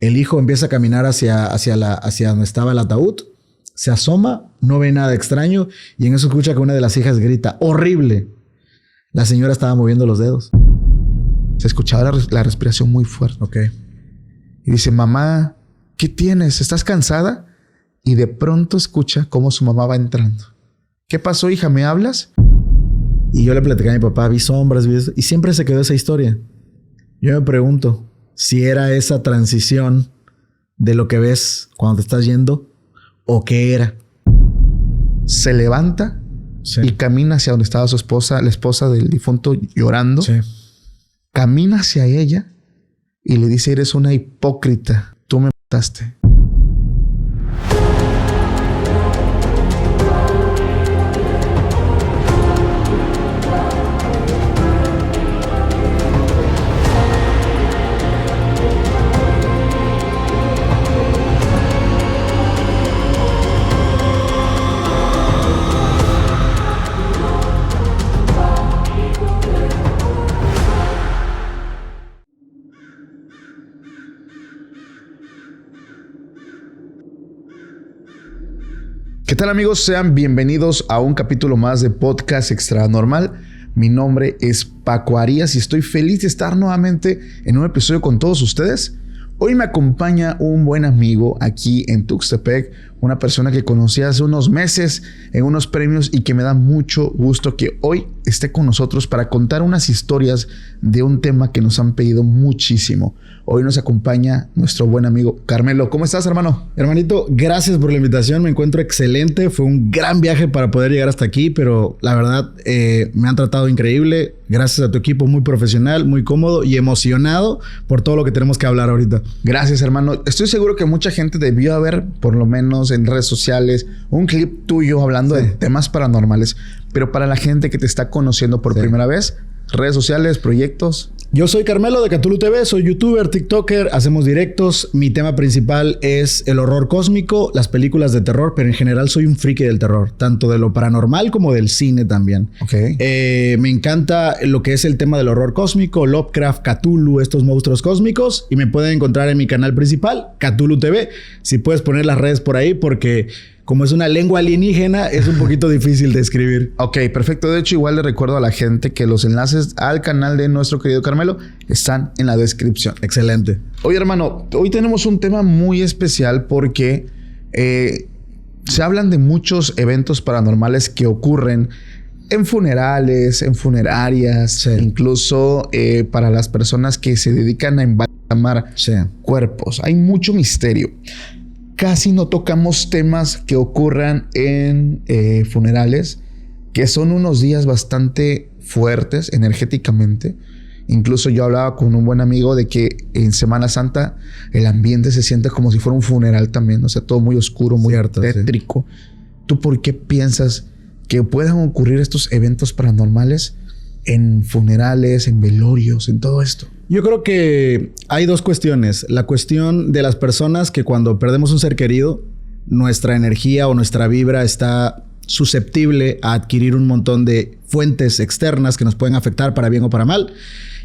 El hijo empieza a caminar hacia donde estaba el ataúd. Se asoma, no ve nada extraño y en eso escucha que una de las hijas grita, ¡horrible! La señora estaba moviendo los dedos. Se escuchaba la respiración muy fuerte. Ok. Y dice, mamá, ¿qué tienes? ¿Estás cansada? Y de pronto escucha cómo su mamá va entrando. ¿Qué pasó, hija? ¿Me hablas? Y yo le platicé a mi papá, vi sombras, vi eso, y siempre se quedó esa historia. Yo me pregunto si era esa transición de lo que ves cuando te estás yendo o qué era. Se levanta y camina hacia donde estaba su esposa, la esposa del difunto, llorando. Sí. Camina hacia ella y le dice, eres una hipócrita. Tú me mataste. ¿Qué tal, amigos? Sean bienvenidos a un capítulo más de Podcast Extranormal. Mi nombre es Paco Arias y estoy feliz de estar nuevamente en un episodio con todos ustedes. Hoy me acompaña un buen amigo aquí en Tuxtepec, una persona que conocí hace unos meses en unos premios y que me da mucho gusto que hoy esté con nosotros para contar unas historias de un tema que nos han pedido muchísimo. Hoy nos acompaña nuestro buen amigo Carmelo. ¿Cómo estás, hermano? Hermanito, gracias por la invitación. Me encuentro excelente. Fue un gran viaje para poder llegar hasta aquí, pero la verdad me han tratado increíble. Gracias a tu equipo, muy profesional, muy cómodo y emocionado por todo lo que tenemos que hablar ahorita. Gracias, hermano. Estoy seguro que mucha gente debió haber, por lo menos en redes sociales, un clip tuyo hablando de temas paranormales. Pero para la gente que te está conociendo por primera vez, redes sociales, proyectos. Yo soy Carmelo de Cthulhu TV, soy youtuber, tiktoker, hacemos directos. Mi tema principal es el horror cósmico, las películas de terror, pero en general soy un friki del terror, tanto de lo paranormal como del cine también. Okay. Me encanta lo que es el tema del horror cósmico, Lovecraft, Cthulhu, estos monstruos cósmicos, y me pueden encontrar en mi canal principal, Cthulhu TV. Si puedes poner las redes por ahí, porque como es una lengua alienígena, es un poquito difícil de escribir. Ok, perfecto. De hecho, igual le recuerdo a la gente que los enlaces al canal de nuestro querido Carmelo están en la descripción. Excelente. Oye, hermano, hoy tenemos un tema muy especial porque se hablan de muchos eventos paranormales que ocurren en funerales, en funerarias, incluso para las personas que se dedican a embalsamar cuerpos. Hay mucho misterio. Casi no tocamos temas que ocurran en funerales, que son unos días bastante fuertes energéticamente. Incluso yo hablaba con un buen amigo de que en Semana Santa el ambiente se siente como si fuera un funeral también. O sea, todo muy oscuro, muy tétrico. ¿Tú por qué piensas que puedan ocurrir estos eventos paranormales en funerales, en velorios, en todo esto? Yo creo que hay dos cuestiones. La cuestión de las personas que cuando perdemos un ser querido, nuestra energía o nuestra vibra está susceptible a adquirir un montón de fuentes externas que nos pueden afectar para bien o para mal.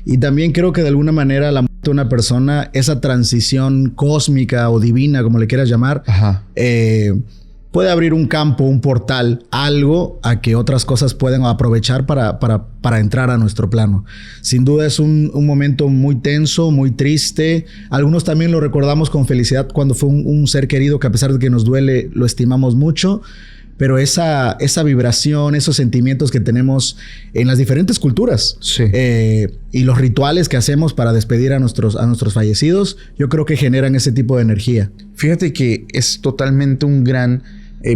Y también creo que de alguna manera la muerte de una persona, esa transición cósmica o divina, como le quieras llamar, puede abrir un campo, un portal, algo a que otras cosas pueden aprovechar para entrar a nuestro plano. Sin duda es un momento muy tenso, muy triste. Algunos también lo recordamos con felicidad cuando fue un ser querido que a pesar de que nos duele, lo estimamos mucho. Pero esa vibración, esos sentimientos que tenemos en las diferentes culturas y los rituales que hacemos para despedir a nuestros fallecidos, yo creo que generan ese tipo de energía. Fíjate que es totalmente un gran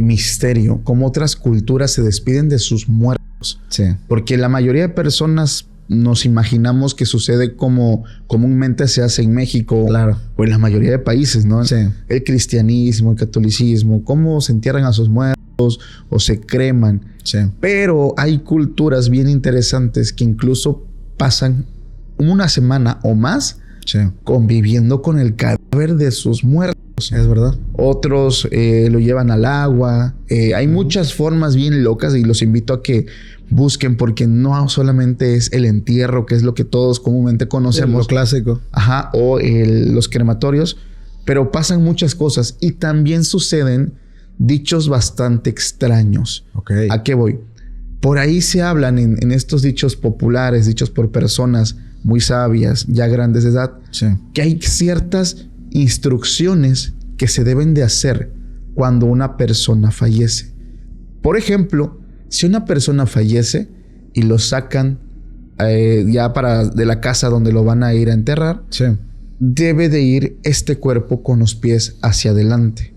misterio cómo otras culturas se despiden de sus muertos. Porque la mayoría de personas nos imaginamos que sucede como comúnmente se hace en México o en la mayoría de países, ¿no? El cristianismo, el catolicismo, cómo se entierran a sus muertos o se creman. Pero hay culturas bien interesantes que incluso pasan una semana o más conviviendo con el cadáver de sus muertos. Es verdad. Otros lo llevan al agua. Hay muchas formas bien locas y los invito a que busquen, porque no solamente es el entierro, que es lo que todos comúnmente conocemos. Lo clásico. O los crematorios. Pero pasan muchas cosas y también suceden dichos bastante extraños. Okay. ¿A qué voy? Por ahí se hablan en estos dichos populares, dichos por personas muy sabias, ya grandes de edad, sí, que hay ciertas instrucciones que se deben de hacer cuando una persona fallece. Por ejemplo, si una persona fallece y lo sacan de la casa donde lo van a ir a enterrar, sí, debe de ir este cuerpo con los pies hacia adelante.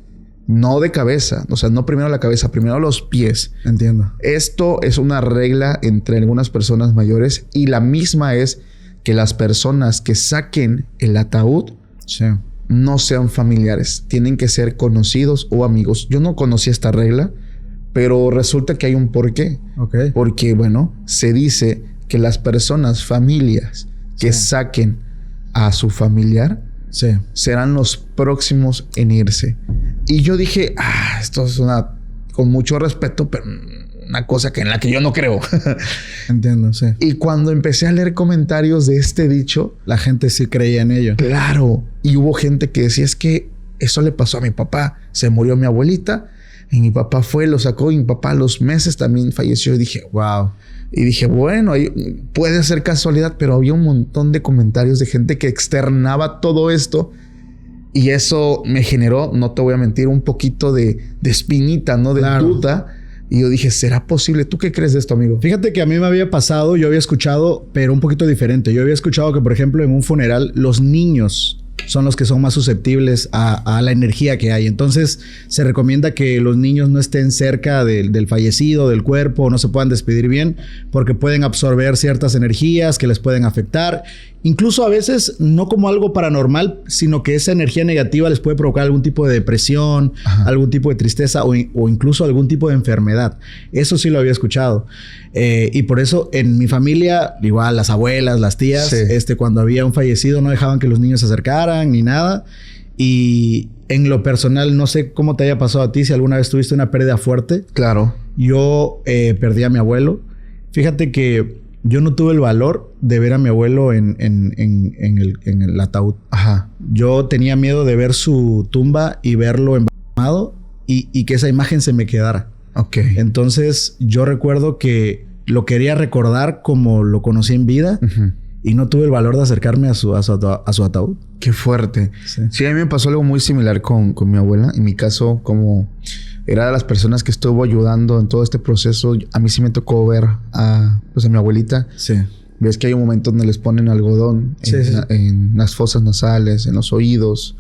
No de cabeza, o sea, no primero la cabeza, primero los pies. Entiendo. Esto es una regla entre algunas personas mayores y la misma es que las personas que saquen el ataúd sí, no sean familiares, tienen que ser conocidos o amigos. Yo no conocía esta regla, pero resulta que hay un porqué. Okay. Porque, bueno, se dice que las personas, familias que sí, saquen a su familiar, sí, serán los próximos en irse. Y yo dije, esto es con mucho respeto, pero una cosa en la que yo no creo. Entiendo, sí. Y cuando empecé a leer comentarios de este dicho, la gente sí creía en ello. claro, y hubo gente que decía, es que eso le pasó a mi papá. Se murió mi abuelita y mi papá lo sacó y mi papá a los meses también falleció. Y dije, Wow. Y dije, bueno, puede ser casualidad, pero había un montón de comentarios de gente que externaba todo esto. Y eso me generó, no te voy a mentir, un poquito de espinita, ¿no? De duda. Y yo dije, ¿será posible? ¿Tú qué crees de esto, amigo? Fíjate que a mí me había pasado, yo había escuchado, pero un poquito diferente. Yo había escuchado que, por ejemplo, en un funeral, los niños son los que son más susceptibles a la energía que hay. Entonces, se recomienda que los niños no estén cerca del fallecido, del cuerpo, no se puedan despedir bien, porque pueden absorber ciertas energías que les pueden afectar. Incluso a veces no como algo paranormal, sino que esa energía negativa les puede provocar algún tipo de depresión, algún tipo de tristeza o incluso algún tipo de enfermedad. Eso sí lo había escuchado. Y por eso en mi familia, igual las abuelas, las tías, sí, cuando había un fallecido no dejaban que los niños se acercaran ni nada. Y en lo personal, no sé cómo te haya pasado a ti, si alguna vez tuviste una pérdida fuerte. Claro. Yo perdí a mi abuelo. Fíjate que yo no tuve el valor de ver a mi abuelo en el ataúd. Ajá. Yo tenía miedo de ver su tumba y verlo embalsamado y que esa imagen se me quedara. Ok. Entonces yo recuerdo que lo quería recordar como lo conocí en vida y no tuve el valor de acercarme a su ataúd. Qué fuerte. Sí. Sí, a mí me pasó algo muy similar con mi abuela. En mi caso, como era de las personas que estuvo ayudando en todo este proceso, a mí sí me tocó ver a mi abuelita. Sí. Ves que hay un momento donde les ponen algodón en las fosas nasales, en los oídos.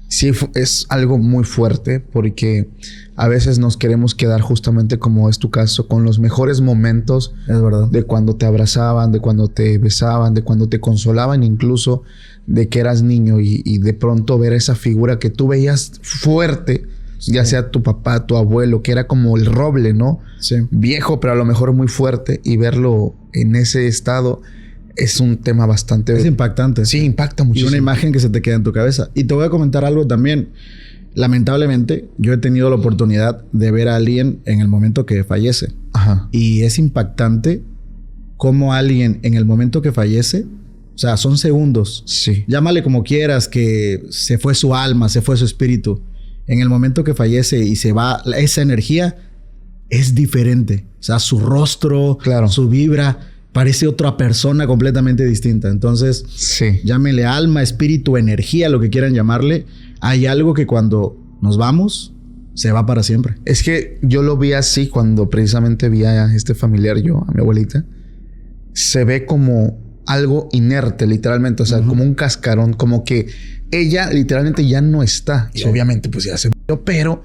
Sí, es algo muy fuerte porque a veces nos queremos quedar justamente como es tu caso con los mejores momentos. Es verdad. De cuando te abrazaban, de cuando te besaban, de cuando te consolaban, incluso de que eras niño y de pronto ver esa figura que tú veías fuerte, sí, ya sea tu papá, tu abuelo, que era como el roble, ¿no? Sí. Viejo, pero a lo mejor muy fuerte, y verlo en ese estado es un tema bastante... Es impactante. Sí, impacta muchísimo. Y una imagen que se te queda en tu cabeza. Y te voy a comentar algo también. Lamentablemente, yo he tenido la oportunidad de ver a alguien en el momento que fallece. Ajá. Y es impactante cómo alguien en el momento que fallece, o sea, son segundos. Sí. Llámale como quieras, que se fue su alma, se fue su espíritu. En el momento que fallece y se va esa energía, es diferente. O sea, su rostro, claro, su vibra, parece otra persona completamente distinta. Entonces, sí, llámele alma, espíritu, energía, lo que quieran llamarle. Hay algo que cuando nos vamos, se va para siempre. Es que yo lo vi así cuando precisamente vi a este familiar, yo, a mi abuelita. Se ve como algo inerte, literalmente. O sea, como un cascarón, como que ella literalmente ya no está. Sí. Y obviamente pues ya se murió, pero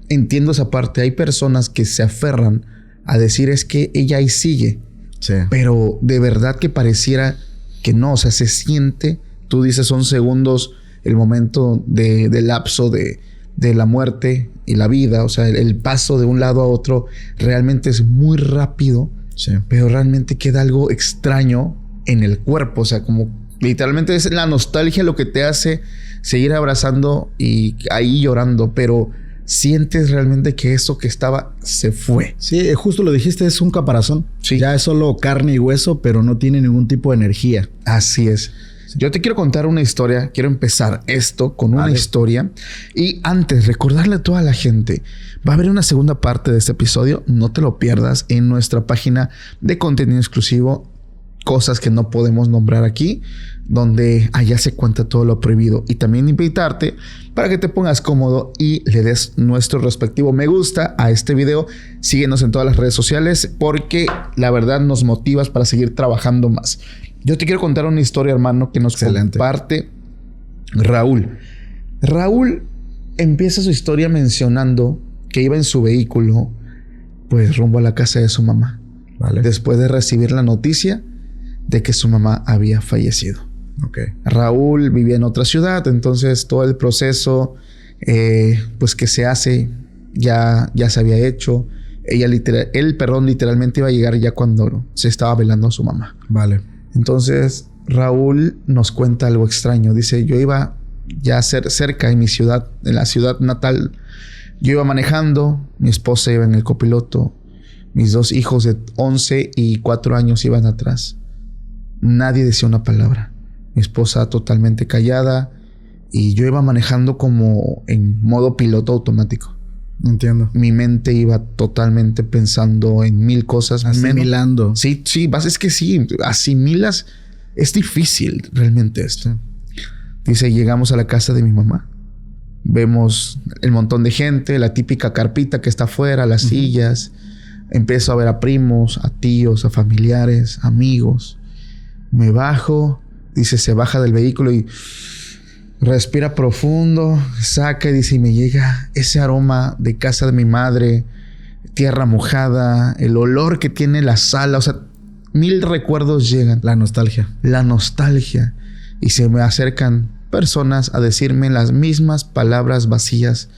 entiendo esa parte. Hay personas que se aferran a decir es que ella ahí sigue. Sí. Pero de verdad que pareciera que no. O sea, se siente. Tú dices son segundos el momento de lapso de la muerte y la vida. O sea, el paso de un lado a otro realmente es muy rápido. Sí. Pero realmente queda algo extraño en el cuerpo. O sea, como literalmente es la nostalgia lo que te hace seguir abrazando y ahí llorando. Pero sientes realmente que eso que estaba se fue. Sí, justo lo dijiste, es un caparazón. Sí. Ya es solo carne y hueso, pero no tiene ningún tipo de energía. Así es. Sí. Yo te quiero contar una historia. Quiero empezar esto con una historia. Y antes, recordarle a toda la gente, va a haber una segunda parte de este episodio. No te lo pierdas en nuestra página de contenido exclusivo. Cosas que no podemos nombrar aquí, donde allá se cuenta todo lo prohibido. Y también invitarte para que te pongas cómodo y le des nuestro respectivo me gusta a este video. Síguenos en todas las redes sociales porque la verdad nos motivas para seguir trabajando más. Yo te quiero contar una historia, hermano, que nos comparte Raúl. Raúl empieza su historia mencionando que iba en su vehículo, pues rumbo a la casa de su mamá. Vale. Después de recibir la noticia de que su mamá había fallecido. Okay. Raúl vivía en otra ciudad, entonces todo el proceso pues que se hace ya se había hecho. Él literalmente iba a llegar ya cuando se estaba velando a su mamá. Vale. Entonces Raúl nos cuenta algo extraño. Dice, yo iba ya cerca en mi ciudad, en la ciudad natal. Yo iba manejando, mi esposa iba en el copiloto, mis 2 hijos de 11 y 4 años iban atrás. Nadie decía una palabra. Mi esposa totalmente callada y yo iba manejando como en modo piloto automático. Entiendo. Mi mente iba totalmente pensando en 1000 cosas. Asimilando. Sí, es que sí, asimilas. Es difícil realmente esto. Sí. Dice, llegamos a la casa de mi mamá. Vemos el montón de gente, la típica carpita que está afuera, las sillas. Empiezo a ver a primos, a tíos, a familiares, amigos. Me bajo, dice, se baja del vehículo y respira profundo, saca y dice, y me llega ese aroma de casa de mi madre, tierra mojada, el olor que tiene la sala, o sea, 1000 recuerdos llegan. La nostalgia. Y se me acercan personas a decirme las mismas palabras vacías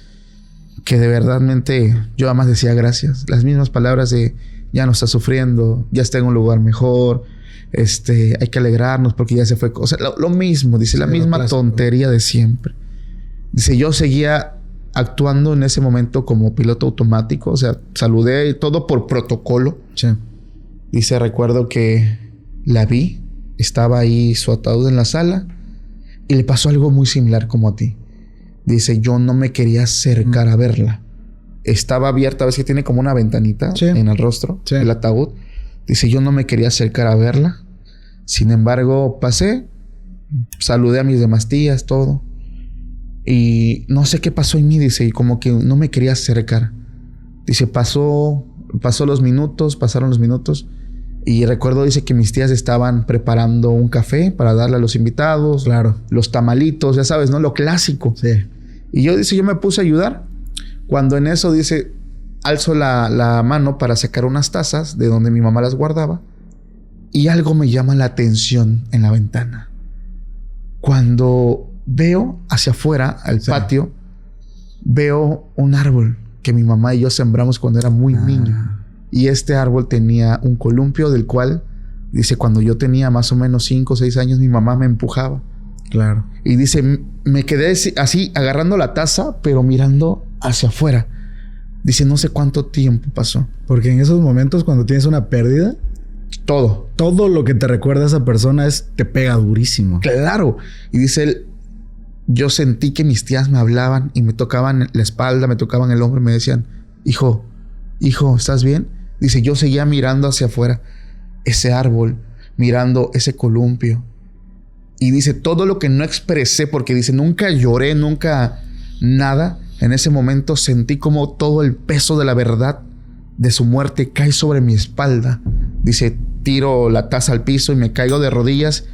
que de verdadmente yo además decía gracias. Las mismas palabras de ya no está sufriendo, ya está en un lugar mejor. Hay que alegrarnos porque ya se fue. O sea, lo mismo, dice, sí, la misma tontería de siempre. Dice, yo seguía actuando en ese momento como piloto automático. O sea, saludé todo por protocolo. Sí. Dice, recuerdo que la vi, estaba ahí su ataúd en la sala y le pasó algo muy similar como a ti. Dice, yo no me quería acercar a verla. Estaba abierta, ves que tiene como una ventanita en el rostro, el ataúd. Dice, yo no me quería acercar a verla. Sin embargo, pasé, saludé a mis demás tías, todo. Y no sé qué pasó en mí, dice, y como que no me quería acercar. Dice, pasaron los minutos. Y recuerdo, dice, que mis tías estaban preparando un café para darle a los invitados. Claro. Los tamalitos, ya sabes, ¿no? Lo clásico. Sí. Y yo me puse a ayudar. Cuando en eso, dice, alzo la mano para sacar unas tazas de donde mi mamá las guardaba y algo me llama la atención en la ventana. Cuando veo hacia afuera, al patio, veo un árbol que mi mamá y yo sembramos cuando era muy niño. Y este árbol tenía un columpio del cual, dice, cuando yo tenía más o menos 5 o 6 años, mi mamá me empujaba. Claro. Y dice, me quedé así agarrando la taza, pero mirando hacia afuera. Dice, no sé cuánto tiempo pasó. Porque en esos momentos, cuando tienes una pérdida, todo lo que te recuerda a esa persona te pega durísimo. Claro. Y dice él, yo sentí que mis tías me hablaban y me tocaban la espalda, me tocaban el hombro y me decían, hijo, ¿estás bien? Dice, yo seguía mirando hacia afuera ese árbol, mirando ese columpio. Y dice, todo lo que no expresé, porque dice, nunca lloré, nunca nada. En ese momento sentí como todo el peso de la verdad de su muerte cae sobre mi espalda. Dice, tiro la taza al piso y me caigo de rodillas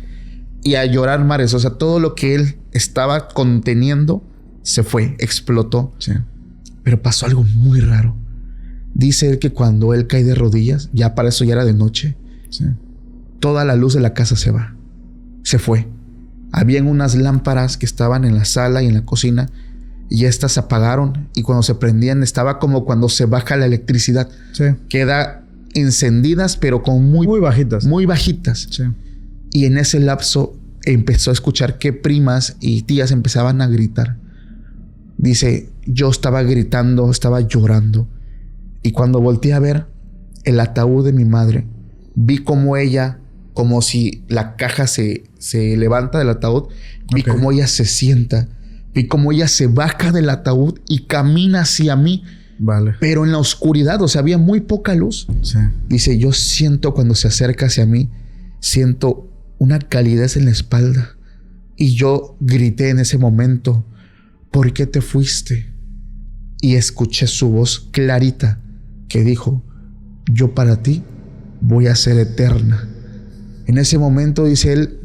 y a llorar mares. O sea, todo lo que él estaba conteniendo se fue, explotó. Sí. Pero pasó algo muy raro. Dice él que cuando él cae de rodillas, ya para eso ya era de noche, toda la luz de la casa se fue. Habían unas lámparas que estaban en la sala y en la cocina y estas se apagaron y cuando se prendían estaba como cuando se baja la electricidad. Queda encendidas pero con muy bajitas. Muy bajitas. Sí. Y en ese lapso empezó a escuchar que primas y tías empezaban a gritar. Dice, yo estaba gritando, estaba llorando. Y cuando volteé a ver el ataúd de mi madre, vi cómo ella como si la caja se levanta del ataúd. Vi Ok. cómo ella se sienta. Vi cómo ella se baja del ataúd y camina hacia mí. Vale. Pero en la oscuridad, o sea, había muy poca luz. Sí. Dice, yo siento cuando se acerca hacia mí, siento una calidez en la espalda. Y yo grité en ese momento, ¿por qué te fuiste? Y escuché su voz clarita que dijo, yo para ti voy a ser eterna. En ese momento, dice él,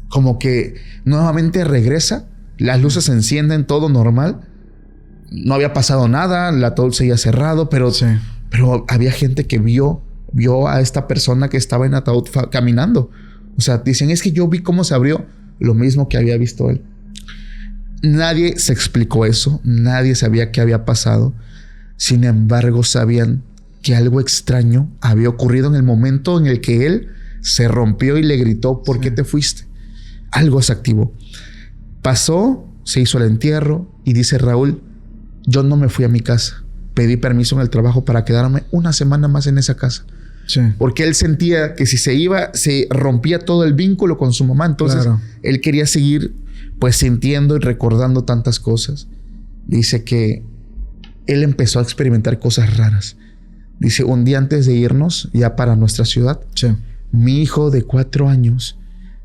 como que nuevamente regresa, las luces se encienden, todo normal. No había pasado nada, el ataúd seguía cerrado, pero había gente que vio a esta persona que estaba en ataúd caminando. O sea, dicen, es que yo vi cómo se abrió, lo mismo que había visto él. Nadie se explicó eso, nadie sabía qué había pasado. Sin embargo, sabían que algo extraño había ocurrido en el momento en el que él se rompió y le gritó, ¿por qué te fuiste? Algo se activó. Pasó, se hizo el entierro y dice Raúl, yo no me fui a mi casa. Pedí permiso en el trabajo para quedarme una semana más en esa casa. Sí. Porque él sentía que si se iba, se rompía todo el vínculo con su mamá. Entonces, claro, él quería seguir pues sintiendo y recordando tantas cosas. Dice que él empezó a experimentar cosas raras. Dice, un día antes de irnos ya para nuestra ciudad, sí, mi hijo de 4 años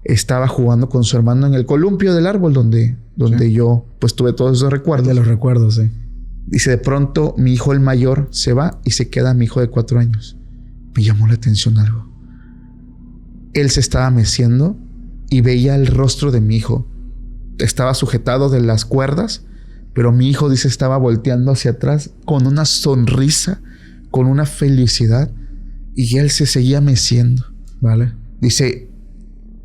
estaba jugando con su hermano en el columpio del árbol donde sí, yo pues tuve todos esos recuerdos. de los recuerdos, sí. Dice, de pronto mi hijo el mayor se va y se queda mi hijo de 4 años. Me llamó la atención algo. Él se estaba meciendo y veía el rostro de mi hijo. Estaba sujetado de las cuerdas, pero mi hijo, dice, estaba volteando hacia atrás con una sonrisa, con una felicidad, y él se seguía meciendo. Vale. Dice,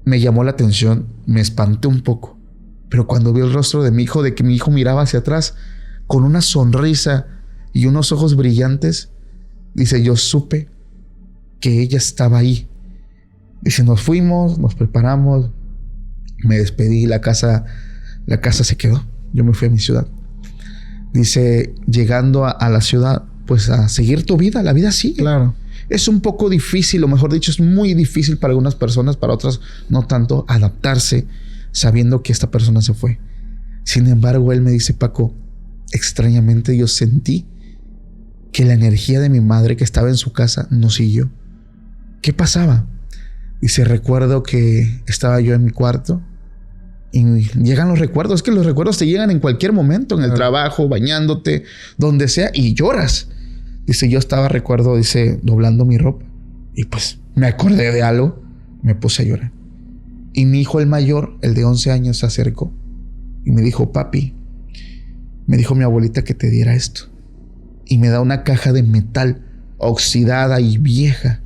me llamó la atención, me espanté un poco, pero cuando vi el rostro de mi hijo, de que mi hijo miraba hacia atrás con una sonrisa y unos ojos brillantes, dice, yo supe que ella estaba ahí. Dice, nos fuimos, nos preparamos, me despedí, la casa se quedó. Yo me fui a mi ciudad. Dice, llegando a la ciudad, pues a seguir tu vida, la vida sigue. Claro. Es un poco difícil, o mejor dicho, es muy difícil para algunas personas, para otras no tanto, adaptarse sabiendo que esta persona se fue. Sin embargo, él me dice, Paco, extrañamente yo sentí que la energía de mi madre que estaba en su casa no siguió. ¿Qué pasaba? Dice, recuerdo que estaba yo en mi cuarto y llegan los recuerdos. Es que los recuerdos te llegan en cualquier momento, en el trabajo, bañándote, donde sea, y lloras. Dice, yo estaba, recuerdo, dice, doblando mi ropa y pues me acordé de algo, me puse a llorar. Y mi hijo el mayor, el de 11 años, se acercó y me dijo, papi, me dijo mi abuelita que te diera esto. Y me da una caja de metal oxidada y vieja.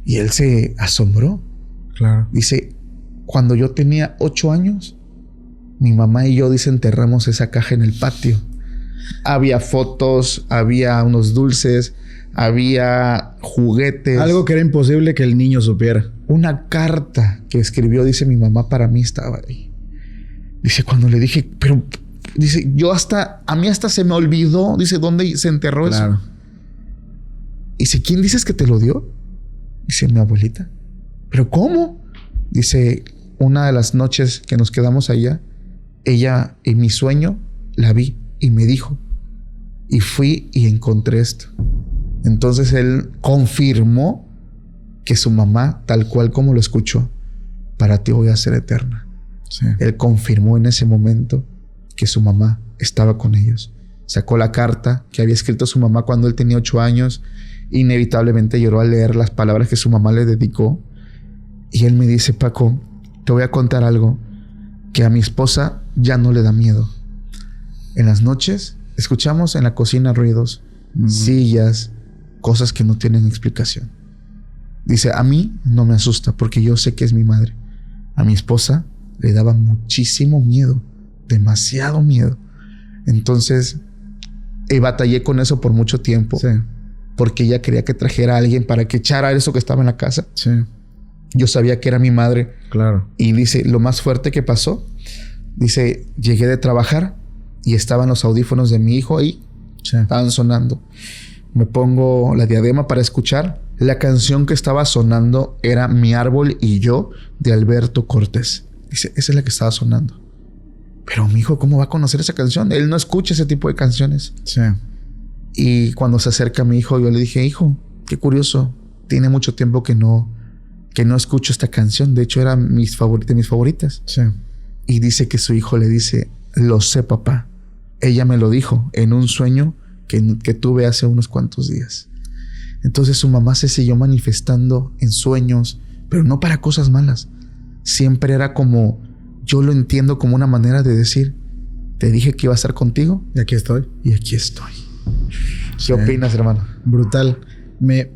Y él se asombró. Claro. Dice, cuando yo tenía 8 años, mi mamá y yo, dice, enterramos esa caja en el patio. Había fotos, había unos dulces, había juguetes. Algo que era imposible que el niño supiera. Una carta que escribió, dice, mi mamá para mí estaba ahí. Dice, cuando le dije, pero... Dice, a mí hasta se me olvidó, dice, ¿dónde se enterró eso? Dice, ¿quién dices que te lo dio? Dice, mi abuelita. ¿Pero cómo? Dice, una de las noches que nos quedamos allá, ella en mi sueño la vi y me dijo, y fui y encontré esto. Entonces él confirmó que su mamá, tal cual como lo escuchó, para ti voy a ser eterna. Sí. Él confirmó en ese momento que su mamá estaba con ellos. Sacó la carta que había escrito su mamá cuando él tenía 8 años. Inevitablemente lloró al leer las palabras que su mamá le dedicó. Y él me dice, Paco, te voy a contar algo que a mi esposa ya no le da miedo. En las noches escuchamos en la cocina ruidos, sillas, cosas que no tienen explicación. Dice, a mí no me asusta porque yo sé que es mi madre. A mi esposa le daba muchísimo miedo. Demasiado miedo. Entonces batallé con eso por mucho tiempo. Sí. Porque ella quería que trajera a alguien para que echara eso que estaba en la casa. Sí. Yo sabía que era mi madre. Claro. Y dice, lo más fuerte que pasó, dice, llegué de trabajar y estaban los audífonos de mi hijo ahí. Sí. Estaban sonando. Me pongo la diadema para escuchar. La canción que estaba sonando era Mi árbol y yo de Alberto Cortés. Dice, esa es la que estaba sonando. Pero mi hijo, ¿cómo va a conocer esa canción? Él no escucha ese tipo de canciones. Sí. Y cuando se acerca a mi hijo, yo le dije, hijo, qué curioso. Tiene mucho tiempo que no escucho esta canción. De hecho, era de mis favoritas. Sí. Y dice que su hijo le dice, lo sé, papá. Ella me lo dijo en un sueño que tuve hace unos cuantos días. Entonces su mamá se siguió manifestando en sueños, pero no para cosas malas. Siempre era como, yo lo entiendo como una manera de decir, te dije que iba a estar contigo. Y aquí estoy. Y aquí estoy. ¿Qué opinas, hermano? Brutal. Me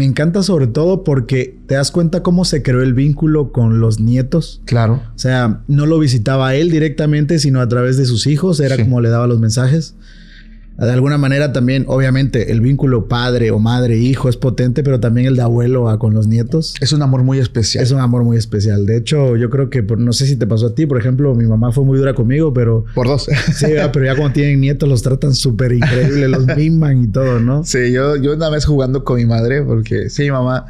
encanta sobre todo porque te das cuenta cómo se creó el vínculo con los nietos. Claro. O sea, no lo visitaba él directamente, sino a través de sus hijos. Era como le daba los mensajes. De alguna manera también, obviamente, el vínculo padre o madre, hijo es potente, pero también el de abuelo con los nietos. Es un amor muy especial. Es un amor muy especial. De hecho, yo creo que, no sé si te pasó a ti, por ejemplo, mi mamá fue muy dura conmigo, pero... Por dos. Sí, pero ya cuando tienen nietos los tratan súper increíble, los miman y todo, ¿no? Sí, yo una vez jugando con mi madre, porque sí, mi mamá,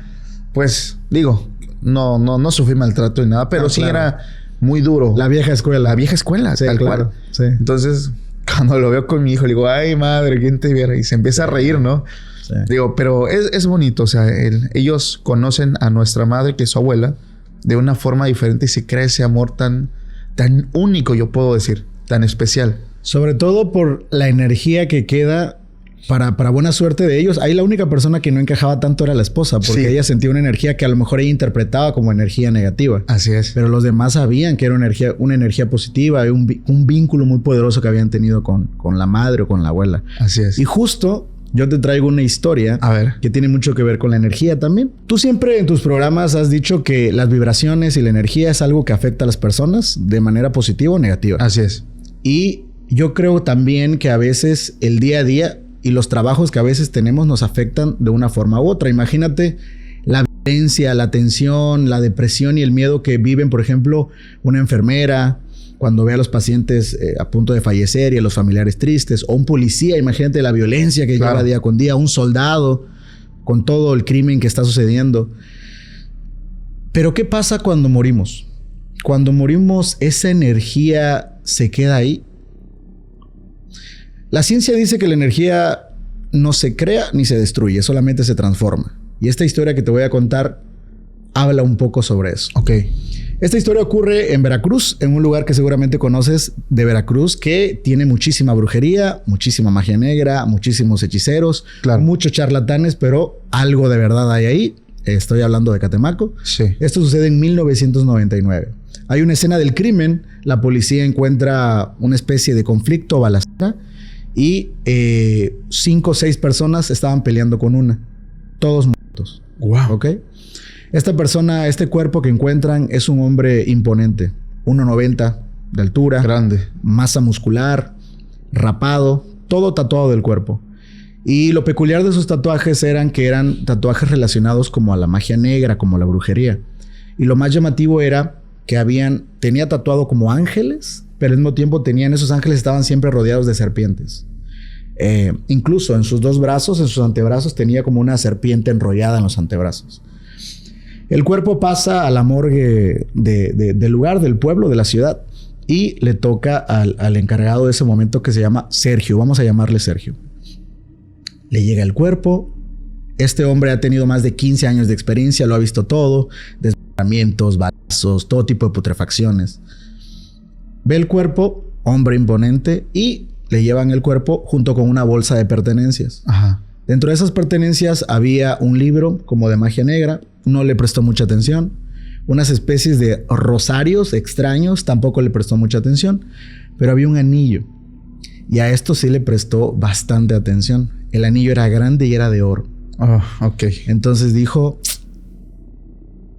pues, digo, no sufrí maltrato ni nada, pero no, sí claro. Era muy duro. La vieja escuela. La vieja escuela, sí, tal claro. cual. Sí. Entonces... Cuando lo veo con mi hijo, le digo, ay, madre, ¿quién te viera? Y se empieza a reír, ¿no? Sí. Digo, pero es bonito. O sea, ellos conocen a nuestra madre, que es su abuela, de una forma diferente y se crea ese amor tan único, yo puedo decir, tan especial. Sobre todo por la energía que queda para buena suerte de ellos. Ahí la única persona que no encajaba tanto era la esposa, porque ella sentía una energía que a lo mejor ella interpretaba como energía negativa. Así es. Pero los demás sabían que era una energía positiva, un vínculo muy poderoso que habían tenido con la madre o con la abuela. Así es. Y justo yo te traigo una historia que tiene mucho que ver con la energía también. Tú siempre en tus programas has dicho que las vibraciones y la energía es algo que afecta a las personas de manera positiva o negativa. Así es. Y yo creo también que a veces el día a día y los trabajos que a veces tenemos nos afectan de una forma u otra. Imagínate la violencia, la tensión, la depresión y el miedo que viven, por ejemplo, una enfermera cuando ve a los pacientes a punto de fallecer y a los familiares tristes. O un policía, imagínate la violencia que lleva día con día. Un soldado con todo el crimen que está sucediendo. Pero ¿qué pasa cuando morimos? Cuando morimos, ¿esa energía se queda ahí? La ciencia dice que la energía no se crea ni se destruye, solamente se transforma. Y esta historia que te voy a contar habla un poco sobre eso. Ok. Esta historia ocurre en Veracruz, en un lugar que seguramente conoces de Veracruz, que tiene muchísima brujería, muchísima magia negra, muchísimos hechiceros, muchos charlatanes, pero algo de verdad hay ahí. Estoy hablando de Catemaco. Sí. Esto sucede en 1999. Hay una escena del crimen, la policía encuentra una especie de conflicto, balacera, y 5 o 6 personas estaban peleando con una. Todos muertos. Wow. ¿Ok? Esta persona, este cuerpo que encuentran es un hombre imponente. 1.90 de altura. Grande. Masa muscular. Rapado. Todo tatuado del cuerpo. Y lo peculiar de sus tatuajes eran que eran tatuajes relacionados como a la magia negra, como a la brujería. Y lo más llamativo era que tenía tatuado como ángeles, pero al mismo tiempo esos ángeles estaban siempre rodeados de serpientes. Incluso en sus 2 brazos, en sus antebrazos, tenía como una serpiente enrollada en los antebrazos. El cuerpo pasa a la morgue del lugar, del pueblo, de la ciudad, y le toca al encargado de ese momento, que se llama Sergio. Vamos a llamarle Sergio. Le llega el cuerpo. Este hombre ha tenido más de 15 años de experiencia, lo ha visto todo, desmembramientos, balazos, todo tipo de putrefacciones. Ve el cuerpo, hombre imponente, y le llevan el cuerpo junto con una bolsa de pertenencias. Ajá. Dentro de esas pertenencias había un libro como de magia negra, no le prestó mucha atención. Unas especies de rosarios extraños, tampoco le prestó mucha atención. Pero había un anillo, y a esto sí le prestó bastante atención. El anillo era grande y era de oro. Oh, ok. Entonces dijo,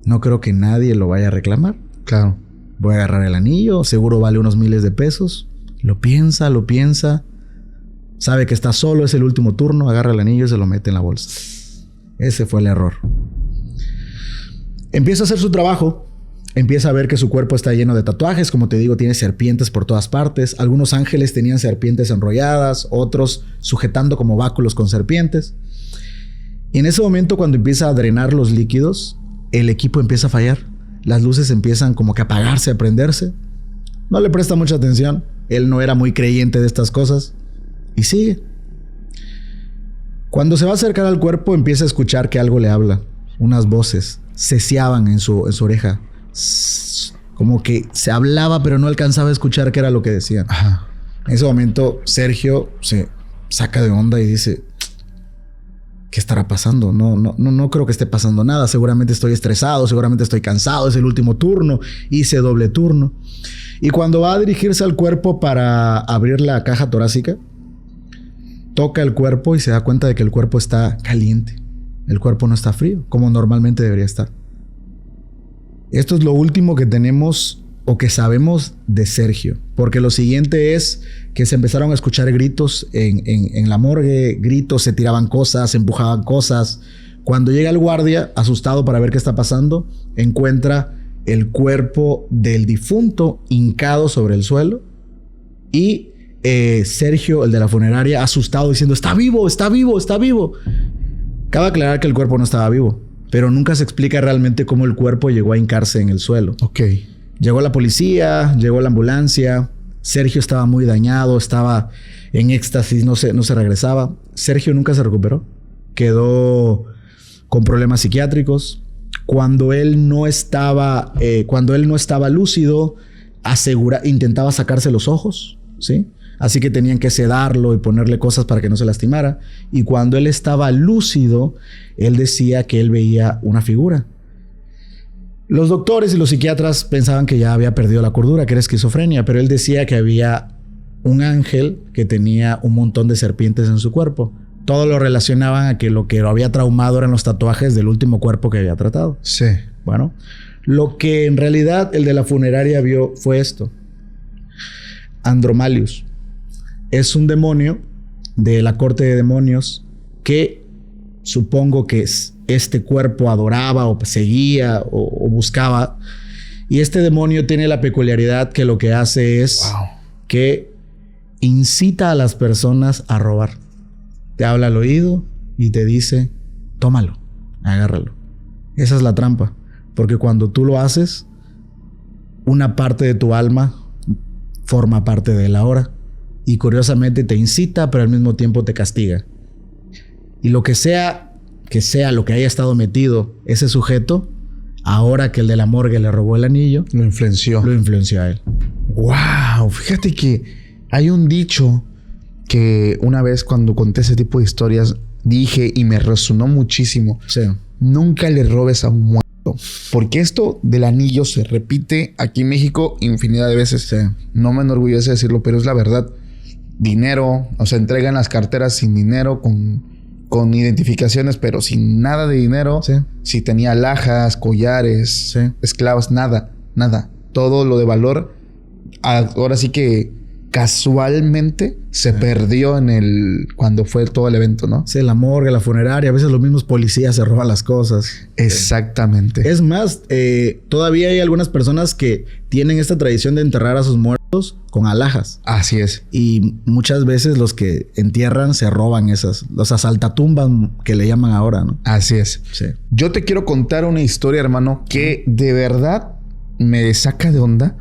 no creo que nadie lo vaya a reclamar. Claro. Voy a agarrar el anillo, seguro vale unos miles de pesos. Lo piensa. Sabe que está solo, es el último turno, agarra el anillo y se lo mete en la bolsa. Ese fue el error. Empieza a hacer su trabajo. Empieza a ver que su cuerpo está lleno de tatuajes. Como te digo, tiene serpientes por todas partes. Algunos ángeles tenían serpientes enrolladas, otros sujetando como báculos con serpientes. Y en ese momento, cuando empieza a drenar los líquidos, el equipo empieza a fallar. Las luces empiezan como que a apagarse, a prenderse. No le presta mucha atención. Él no era muy creyente de estas cosas. Y sigue. Cuando se va a acercar al cuerpo, empieza a escuchar que algo le habla. Unas voces ceceaban en su oreja. Como que se hablaba, pero no alcanzaba a escuchar qué era lo que decían. Ajá. En ese momento, Sergio se saca de onda y dice: ¿qué estará pasando? No creo que esté pasando nada. Seguramente estoy estresado, seguramente estoy cansado. Es el último turno. Hice doble turno. Y cuando va a dirigirse al cuerpo para abrir la caja torácica, toca el cuerpo y se da cuenta de que el cuerpo está caliente. El cuerpo no está frío, como normalmente debería estar. Esto es lo último que tenemos o que sabemos de Sergio. Porque lo siguiente es que se empezaron a escuchar gritos en la morgue. Gritos, se tiraban cosas, se empujaban cosas. Cuando llega el guardia, asustado para ver qué está pasando, encuentra el cuerpo del difunto hincado sobre el suelo. Y Sergio, el de la funeraria, asustado, diciendo: está vivo, está vivo, está vivo. Cabe aclarar que el cuerpo no estaba vivo, pero nunca se explica realmente cómo el cuerpo llegó a hincarse en el suelo. Ok. Llegó la policía, llegó la ambulancia. Sergio estaba muy dañado, estaba en éxtasis, no se regresaba. Sergio nunca se recuperó. Quedó con problemas psiquiátricos. Cuando él no estaba lúcido, intentaba sacarse los ojos, ¿sí? Así que tenían que sedarlo y ponerle cosas para que no se lastimara. Y cuando él estaba lúcido, él decía que él veía una figura. Los doctores y los psiquiatras pensaban que ya había perdido la cordura, que era esquizofrenia, pero él decía que había un ángel que tenía un montón de serpientes en su cuerpo. Todo lo relacionaban a que lo que lo había traumado eran los tatuajes del último cuerpo que había tratado. Sí. Bueno, lo que en realidad el de la funeraria vio fue esto. Andromalius es un demonio de la corte de demonios que supongo que este cuerpo adoraba o seguía o buscaba. Y este demonio tiene la peculiaridad que lo que hace es que incita a las personas a robar. Te habla al oído y te dice: tómalo, agárralo. Esa es la trampa. Porque cuando tú lo haces, una parte de tu alma forma parte de él ahora. Y curiosamente te incita, pero al mismo tiempo te castiga. Y lo que sea lo que haya estado metido ese sujeto, ahora que el de la morgue le robó el anillo, lo influenció a él. ¡Wow! Fíjate que hay un dicho que una vez cuando conté ese tipo de historias dije y me resonó muchísimo. Sí. Nunca le robes a un muerto. Porque esto del anillo se repite aquí en México infinidad de veces. Sí. No me enorgullece decirlo, pero es la verdad. Dinero, o sea, entregan las carteras sin dinero, con identificaciones, pero sin nada de dinero. Sí. Si tenía alhajas, collares, sí, esclavas, nada. Todo lo de valor, ahora sí que casualmente se perdió cuando fue todo el evento, ¿no? Sí, la morgue, la funeraria, a veces los mismos policías se roban las cosas. Exactamente. Es más, todavía hay algunas personas que tienen esta tradición de enterrar a sus muertos con alhajas. Así es. Y muchas veces los que entierran se roban los asaltatumbas que le llaman ahora, ¿no? Así es. Sí. Yo te quiero contar una historia, hermano, que de verdad me saca de onda.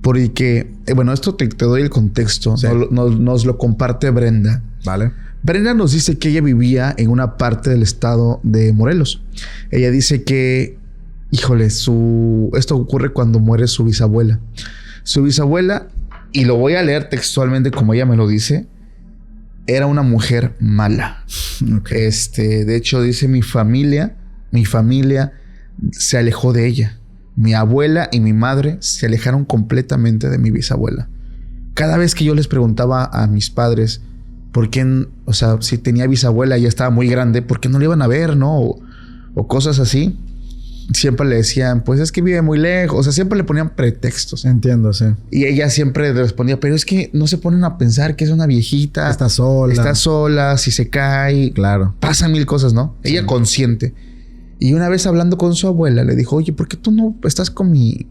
Porque, bueno, esto te doy el contexto. Sí. Nos lo comparte Brenda. Vale. Brenda nos dice que ella vivía en una parte del estado de Morelos. Ella dice que, híjole, esto ocurre cuando muere su bisabuela. Su bisabuela, y lo voy a leer textualmente como ella me lo dice, era una mujer mala. Okay. De hecho, dice: mi familia se alejó de ella. Mi abuela y mi madre se alejaron completamente de mi bisabuela. Cada vez que yo les preguntaba a mis padres por qué, o sea, si tenía bisabuela y ya estaba muy grande, ¿por qué no le iban a ver, no? O cosas así. Siempre le decían: pues es que vive muy lejos. O sea, siempre le ponían pretextos. Entiendo, sí. Y ella siempre le respondía: pero es que no se ponen a pensar que es una viejita. Está sola, si se cae. Claro. Pasan mil cosas, ¿no? Sí. Ella consciente. Y una vez hablando con su abuela, le dijo: oye, ¿por qué tú no estás con mi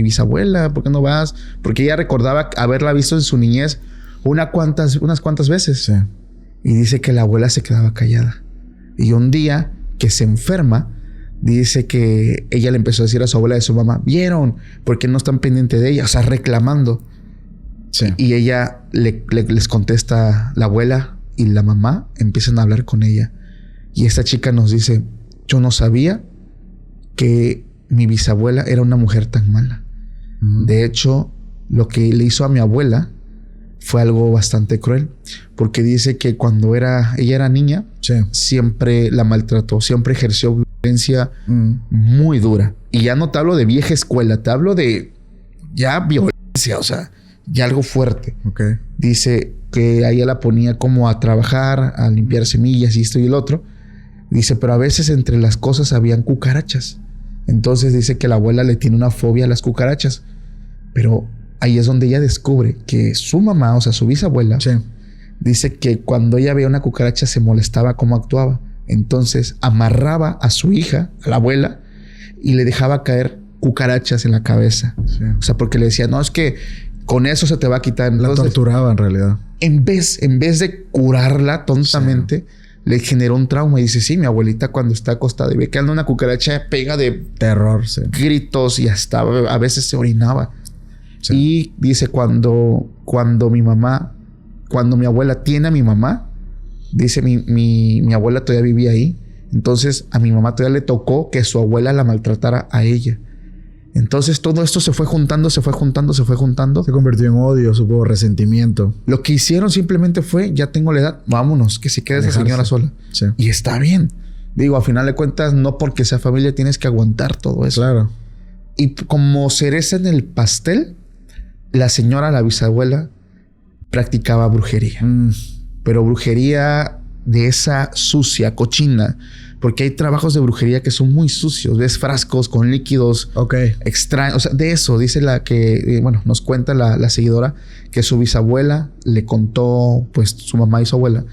bisabuela? ¿Por qué no vas? Porque ella recordaba haberla visto en su niñez unas cuantas veces. Sí. Y dice que la abuela se quedaba callada. Y un día que se enferma, dice que ella le empezó a decir a su abuela de su mamá, ¿vieron? ¿Por qué no están pendientes de ella? O sea, reclamando. Sí. Y ella les contesta, la abuela y la mamá empiezan a hablar con ella. Y esta chica nos dice, yo no sabía que mi bisabuela era una mujer tan mala. De hecho, lo que le hizo a mi abuela fue algo bastante cruel, porque dice que cuando ella era niña, Sí. siempre la maltrató, siempre ejerció violencia muy dura. Y ya no te hablo de vieja escuela, te hablo de ya violencia, o sea, ya algo fuerte. Ok. Dice que a ella la ponía como a trabajar, a limpiar semillas y esto y el otro. Dice, pero a veces entre las cosas habían cucarachas. Entonces dice que la abuela le tiene una fobia a las cucarachas. Pero ahí es donde ella descubre que su mamá, o sea, su bisabuela, Sí. dice que cuando ella veía una cucaracha se molestaba cómo actuaba. Entonces amarraba a su hija, a la abuela, y le dejaba caer cucarachas en la cabeza. Sí. O sea, porque le decía, no, es que con eso se te va a quitar. La Entonces, torturaba en realidad. en vez de curarla tontamente, le generó un trauma. Y dice, sí, mi abuelita cuando está acostada y ve que anda una cucaracha, pega de Terror, sí. gritos y hasta a veces se orinaba. Sí. Y dice, cuando mi abuela tiene a mi mamá, dice, mi abuela todavía vivía ahí. Entonces a mi mamá todavía le tocó que su abuela la maltratara a ella. Entonces todo esto se fue juntando. Se convirtió en odio, supongo, resentimiento. Lo que hicieron simplemente fue, ya tengo la edad, vámonos, que se quede esa Alejarse. señora sola. Sí. Y está bien. Digo, a final de cuentas, no porque sea familia tienes que aguantar todo eso. Claro. Y como cereza en el pastel, la señora, la bisabuela, practicaba brujería. Pero brujería de esa sucia, cochina. Porque hay trabajos de brujería que son muy sucios. Ves frascos con líquidos Ok. extraños. O sea, de eso dice la que, nos cuenta la seguidora, que su bisabuela le contó, pues su mamá y su abuela,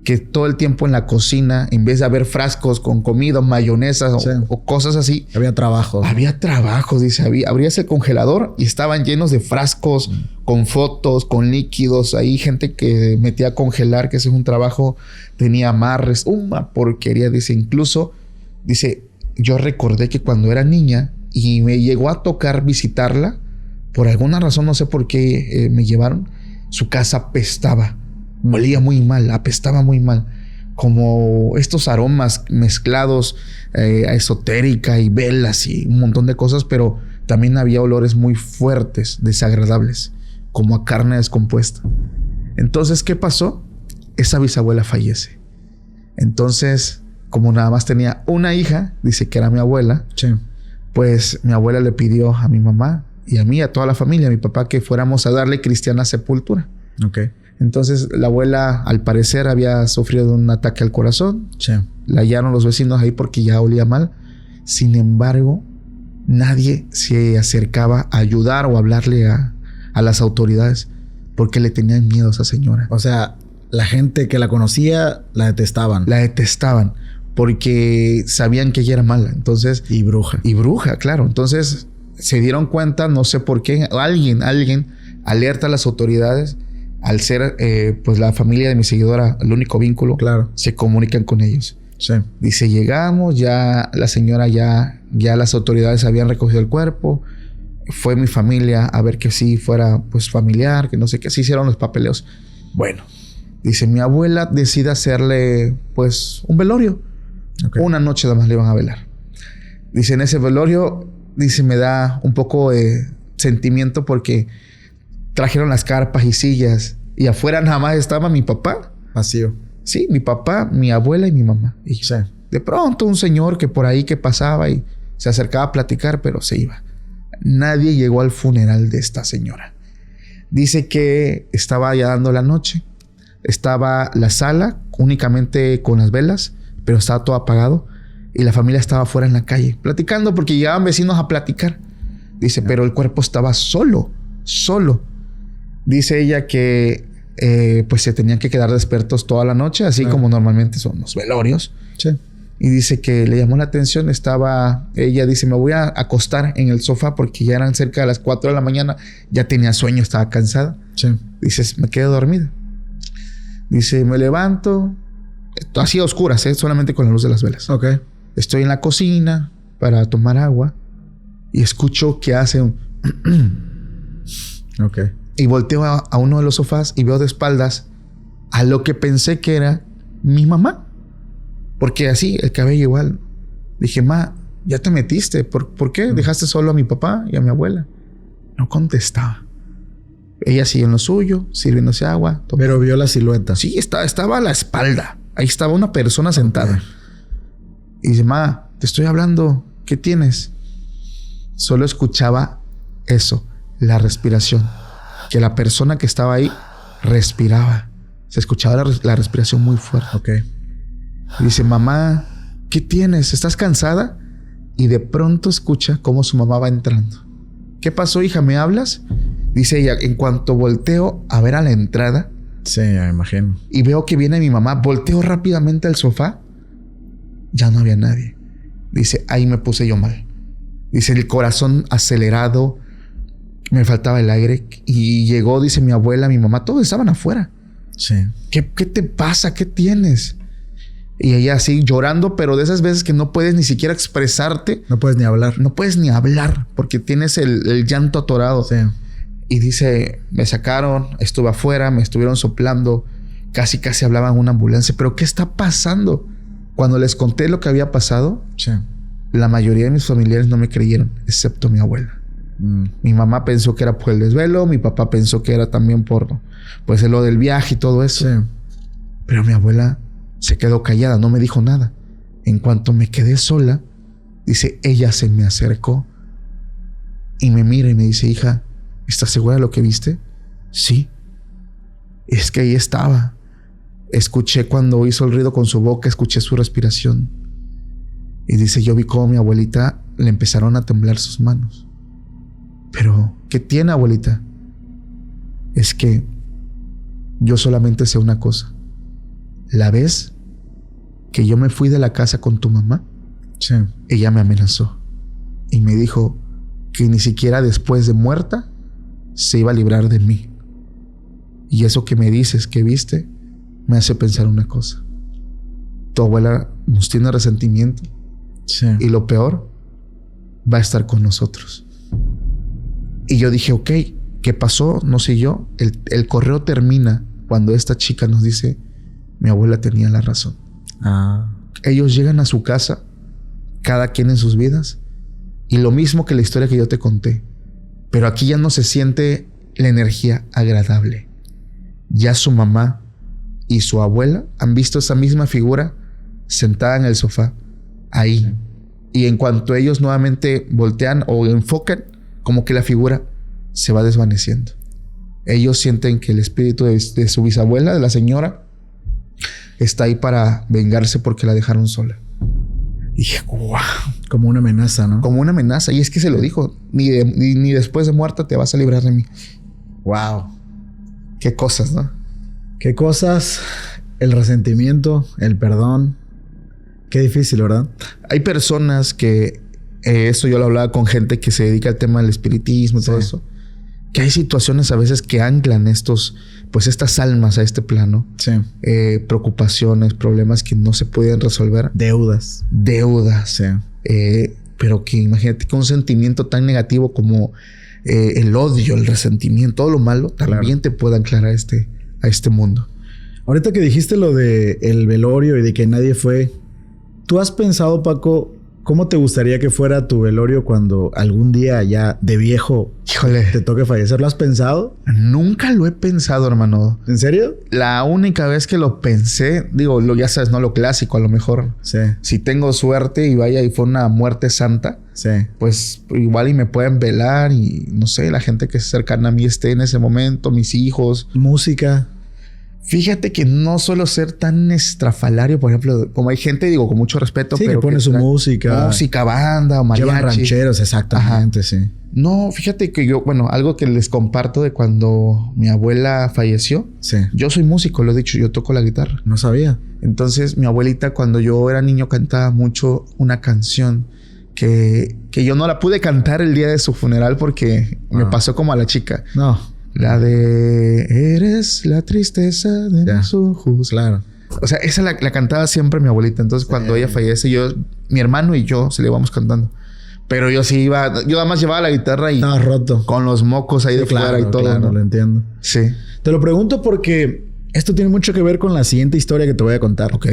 que todo el tiempo en la cocina, en vez de haber frascos con comida, mayonesa Sí. o cosas así, Había trabajo. había trabajos, dice. Abrías el congelador y estaban llenos de frascos con fotos, con líquidos. Ahí gente que metía a congelar, que ese es un trabajo, tenía amarres, una porquería. Dice, incluso, dice, yo recordé que cuando era niña y me llegó a tocar visitarla, por alguna razón, no sé por qué me llevaron, su casa apestaba. Olía muy mal, apestaba muy mal. Como estos aromas mezclados a esotérica y velas y un montón de cosas, pero también había olores muy fuertes, desagradables, como a carne descompuesta. Entonces, ¿qué pasó? Esa bisabuela fallece. Entonces, como nada más tenía una hija, dice que era mi abuela, Sí. pues mi abuela le pidió a mi mamá y a mí, a toda la familia, a mi papá, que fuéramos a darle cristiana sepultura. Ok. Entonces la abuela al parecer había sufrido un ataque al corazón. Sí. La hallaron los vecinos ahí porque ya olía mal. Sin embargo, nadie se acercaba a ayudar o a hablarle a las autoridades porque le tenían miedo a esa señora. O sea, la gente que la conocía la detestaban. La detestaban porque sabían que ella era mala. Entonces, Y bruja. y bruja, claro. Entonces se dieron cuenta, no sé por qué, alguien alerta a las autoridades. Al ser pues la familia de mi seguidora el único vínculo, Claro. se comunican con ellos. Sí. Dice, llegamos, ya la señora, ya las autoridades habían recogido el cuerpo. Fue mi familia a ver que sí fuera pues familiar, que no sé qué, así hicieron los papeleos. Bueno, dice, mi abuela decide hacerle pues un velorio. Okay. Una noche nada más le iban a velar. Dice, en ese velorio, dice, me da un poco de sentimiento porque trajeron las carpas y sillas y afuera nada más estaba mi papá. Vacío. Sí, mi papá, mi abuela y mi mamá. Y Sí. de pronto un señor que por ahí que pasaba y se acercaba a platicar, pero se iba. Nadie llegó al funeral de esta señora. Dice que estaba ya dando la noche. Estaba la sala únicamente con las velas, pero estaba todo apagado. Y la familia estaba afuera en la calle platicando porque llegaban vecinos a platicar. Dice, pero el cuerpo estaba solo. Dice ella que pues se tenían que quedar despiertos toda la noche, así como normalmente son los velorios. Sí. Y dice que le llamó la atención. Ella dice, me voy a acostar en el sofá porque ya eran cerca de las 4 de la mañana. Ya tenía sueño, estaba cansada. Sí. Dice, me quedo dormida. Dice, me levanto, así a oscuras, solamente con la luz de las velas. Ok. Estoy en la cocina para tomar agua y escucho que hace un... Ok. Y volteo a uno de los sofás y veo de espaldas a lo que pensé que era mi mamá. Porque así, el cabello igual. Dije, ma, ya te metiste. ¿Por qué? Dejaste solo a mi papá y a mi abuela. No contestaba. Ella siguió en lo suyo, sirviéndose agua. Pero vio la silueta. Sí, estaba a la espalda. Ahí estaba una persona sentada. Okay. Y dice, ma, te estoy hablando. ¿Qué tienes? Solo escuchaba eso, la respiración. Que la persona que estaba ahí respiraba. Se escuchaba la respiración muy fuerte. Ok. Y dice, mamá, ¿qué tienes? ¿Estás cansada? Y de pronto escucha cómo su mamá va entrando. ¿Qué pasó, hija? ¿Me hablas? Dice ella, en cuanto volteo a ver a la entrada. Sí, ya me imagino. Y veo que viene mi mamá. Volteo rápidamente al sofá. Ya no había nadie. Dice, ahí me puse yo mal. Dice, el corazón acelerado. Me faltaba el aire. Y llegó, dice mi abuela, mi mamá. Todos estaban afuera. Sí. ¿Qué te pasa? ¿Qué tienes? Y ella así llorando, pero de esas veces que no puedes ni siquiera expresarte. No puedes ni hablar. No puedes ni hablar porque tienes el llanto atorado. Sí. Y dice, me sacaron, estuve afuera, me estuvieron soplando. Casi hablaban una ambulancia. ¿Pero qué está pasando? Cuando les conté lo que había pasado, sí, la mayoría de mis familiares no me creyeron, excepto mi abuela. Mi mamá pensó que era por el desvelo. Mi papá pensó que era también por pues lo del viaje y todo eso. Sí. Pero mi abuela se quedó callada, no me dijo nada. En cuanto me quedé sola, dice, ella se me acercó y me mira y me dice, hija, ¿estás segura de lo que viste? Sí. Es que ahí estaba. Escuché cuando hizo el ruido con su boca, escuché su respiración. Y dice, yo vi cómo a mi abuelita le empezaron a temblar sus manos. Pero, ¿qué tiene, abuelita? Es que yo solamente sé una cosa. La vez que yo me fui de la casa con tu mamá, sí, ella me amenazó y me dijo que ni siquiera después de muerta se iba a librar de mí. Y eso que me dices que viste me hace pensar una cosa. Tu abuela nos tiene resentimiento, sí, y lo peor, va a estar con nosotros. Y yo dije, ok, ¿qué pasó? No sé yo. El correo termina cuando esta chica nos dice, mi abuela tenía la razón. Ellos llegan a su casa, cada quien en sus vidas, y lo mismo que la historia que yo te conté. Pero aquí ya no se siente la energía agradable. Ya su mamá y su abuela han visto esa misma figura sentada en el sofá, ahí. Sí. Y en cuanto ellos nuevamente voltean o enfocan, como que la figura se va desvaneciendo. Ellos sienten que el espíritu de su bisabuela, de la señora, está ahí para vengarse porque la dejaron sola. Y dije, wow. Como una amenaza, ¿no? Como una amenaza. Y es que se lo dijo. Ni después de muerta te vas a librar de mí. Wow. Qué cosas, ¿no? Qué cosas. El resentimiento, el perdón. Qué difícil, ¿verdad? Hay personas que... eso yo lo hablaba con gente que se dedica al tema del espiritismo y todo eso. Que hay situaciones a veces que anclan estas almas a este plano. Sí. Preocupaciones, problemas que no se pueden resolver. Deudas. Sí. Pero que imagínate que un sentimiento tan negativo como el odio, el resentimiento, todo lo malo, también te puede anclar a este mundo. Ahorita que dijiste lo de el velorio y de que nadie fue, ¿tú has pensado, Paco, cómo te gustaría que fuera tu velorio cuando algún día ya de viejo, híjole, te toque fallecer? ¿Lo has pensado? Nunca lo he pensado, hermano. ¿En serio? La única vez que lo pensé, ya sabes, no lo clásico, a lo mejor. Sí. Si tengo suerte y vaya y fue una muerte santa, sí, pues igual y me pueden velar y no sé, la gente que es cercana a mí esté en ese momento, mis hijos. Música. Fíjate que no suelo ser tan estrafalario, por ejemplo, como hay gente, con mucho respeto, sí, pero que pone su música. Música, banda o mariachi. Llevan rancheros, exactamente. Ajá. Sí. No, fíjate que yo, algo que les comparto de cuando mi abuela falleció. Sí. Yo soy músico, lo he dicho, yo toco la guitarra. No sabía. Entonces, mi abuelita, cuando yo era niño, cantaba mucho una canción que yo no la pude cantar el día de su funeral porque me pasó como a la chica. No. La de eres la tristeza de mis ojos. Claro. O sea, esa la cantaba siempre mi abuelita. Entonces, cuando ella fallece, mi hermano y yo se le íbamos cantando. Pero yo sí iba... Yo nada más llevaba la guitarra y... Estaba roto. Con los mocos ahí de fuera y todo. Claro, ¿no? lo entiendo. Sí. Te lo pregunto porque esto tiene mucho que ver con la siguiente historia que te voy a contar. Ok.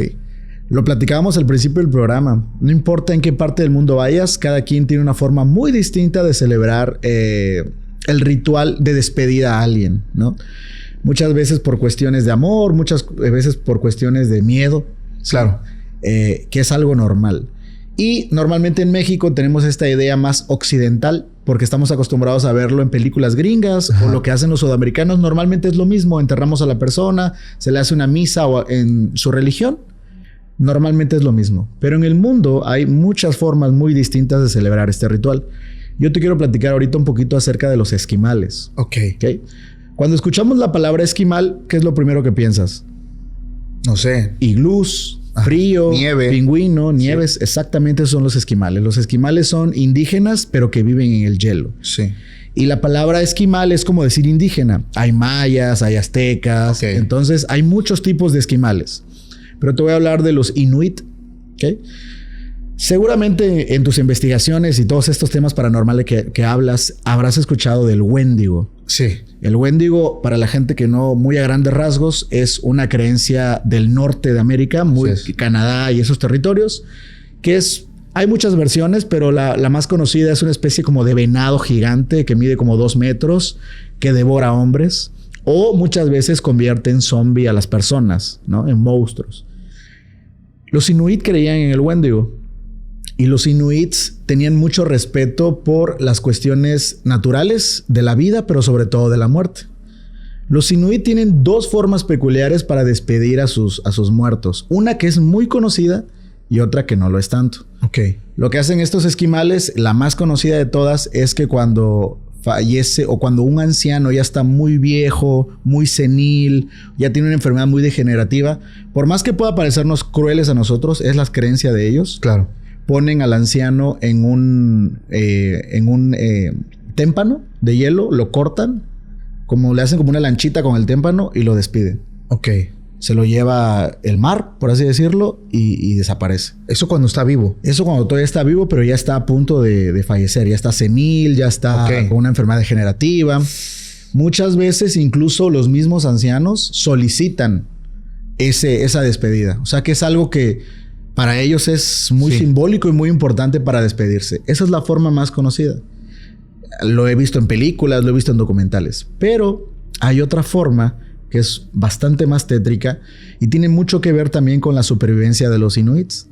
Lo platicábamos al principio del programa. No importa en qué parte del mundo vayas, cada quien tiene una forma muy distinta de celebrar el ritual de despedida a alguien, ¿no? Muchas veces por cuestiones de amor, muchas veces por cuestiones de miedo. Claro. Que es algo normal. Y normalmente en México tenemos esta idea más occidental porque estamos acostumbrados a verlo en películas gringas. Ajá. O lo que hacen los sudamericanos normalmente es lo mismo. Enterramos a la persona, se le hace una misa o en su religión. Normalmente es lo mismo. Pero en el mundo hay muchas formas muy distintas de celebrar este ritual. Yo te quiero platicar ahorita un poquito acerca de los esquimales. Ok. Cuando escuchamos la palabra esquimal, ¿qué es lo primero que piensas? No sé. Iglús, frío, nieve. Pingüino, nieves. Sí. Exactamente son los esquimales. Los esquimales son indígenas, pero que viven en el hielo. Sí. Y la palabra esquimal es como decir indígena. Hay mayas, hay aztecas. Okay. Entonces hay muchos tipos de esquimales. Pero te voy a hablar de los inuit. ¿Okay? Seguramente en tus investigaciones y todos estos temas paranormales que hablas, habrás escuchado del Wendigo. Sí. El Wendigo, para la gente que no, muy a grandes rasgos, es una creencia del norte de América, Canadá y esos territorios, que es... Hay muchas versiones, pero la más conocida es una especie como de venado gigante que mide como 2 metros, que devora hombres, o muchas veces convierte en zombie a las personas, ¿no? En monstruos. Los inuit creían en el Wendigo. Y los inuits tenían mucho respeto por las cuestiones naturales de la vida, pero sobre todo de la muerte. Los inuit tienen 2 formas peculiares para despedir a sus muertos. Una que es muy conocida y otra que no lo es tanto. Ok. Lo que hacen estos esquimales, la más conocida de todas, es que cuando fallece o cuando un anciano ya está muy viejo, muy senil, ya tiene una enfermedad muy degenerativa, por más que pueda parecernos crueles a nosotros, es la creencia de ellos. Claro. Ponen al anciano en un témpano de hielo, lo cortan, como le hacen como una lanchita con el témpano y lo despiden. Ok. Se lo lleva el mar, por así decirlo, y desaparece. ¿Eso cuando está vivo? Eso cuando todavía está vivo, pero ya está a punto de fallecer. Ya está senil, ya está con una enfermedad degenerativa. Muchas veces incluso los mismos ancianos solicitan esa despedida. O sea que es algo que... para ellos es muy simbólico y muy importante para despedirse. Esa es la forma más conocida. Lo he visto en películas, lo he visto en documentales. Pero hay otra forma que es bastante más tétrica y tiene mucho que ver también con la supervivencia de los inuits.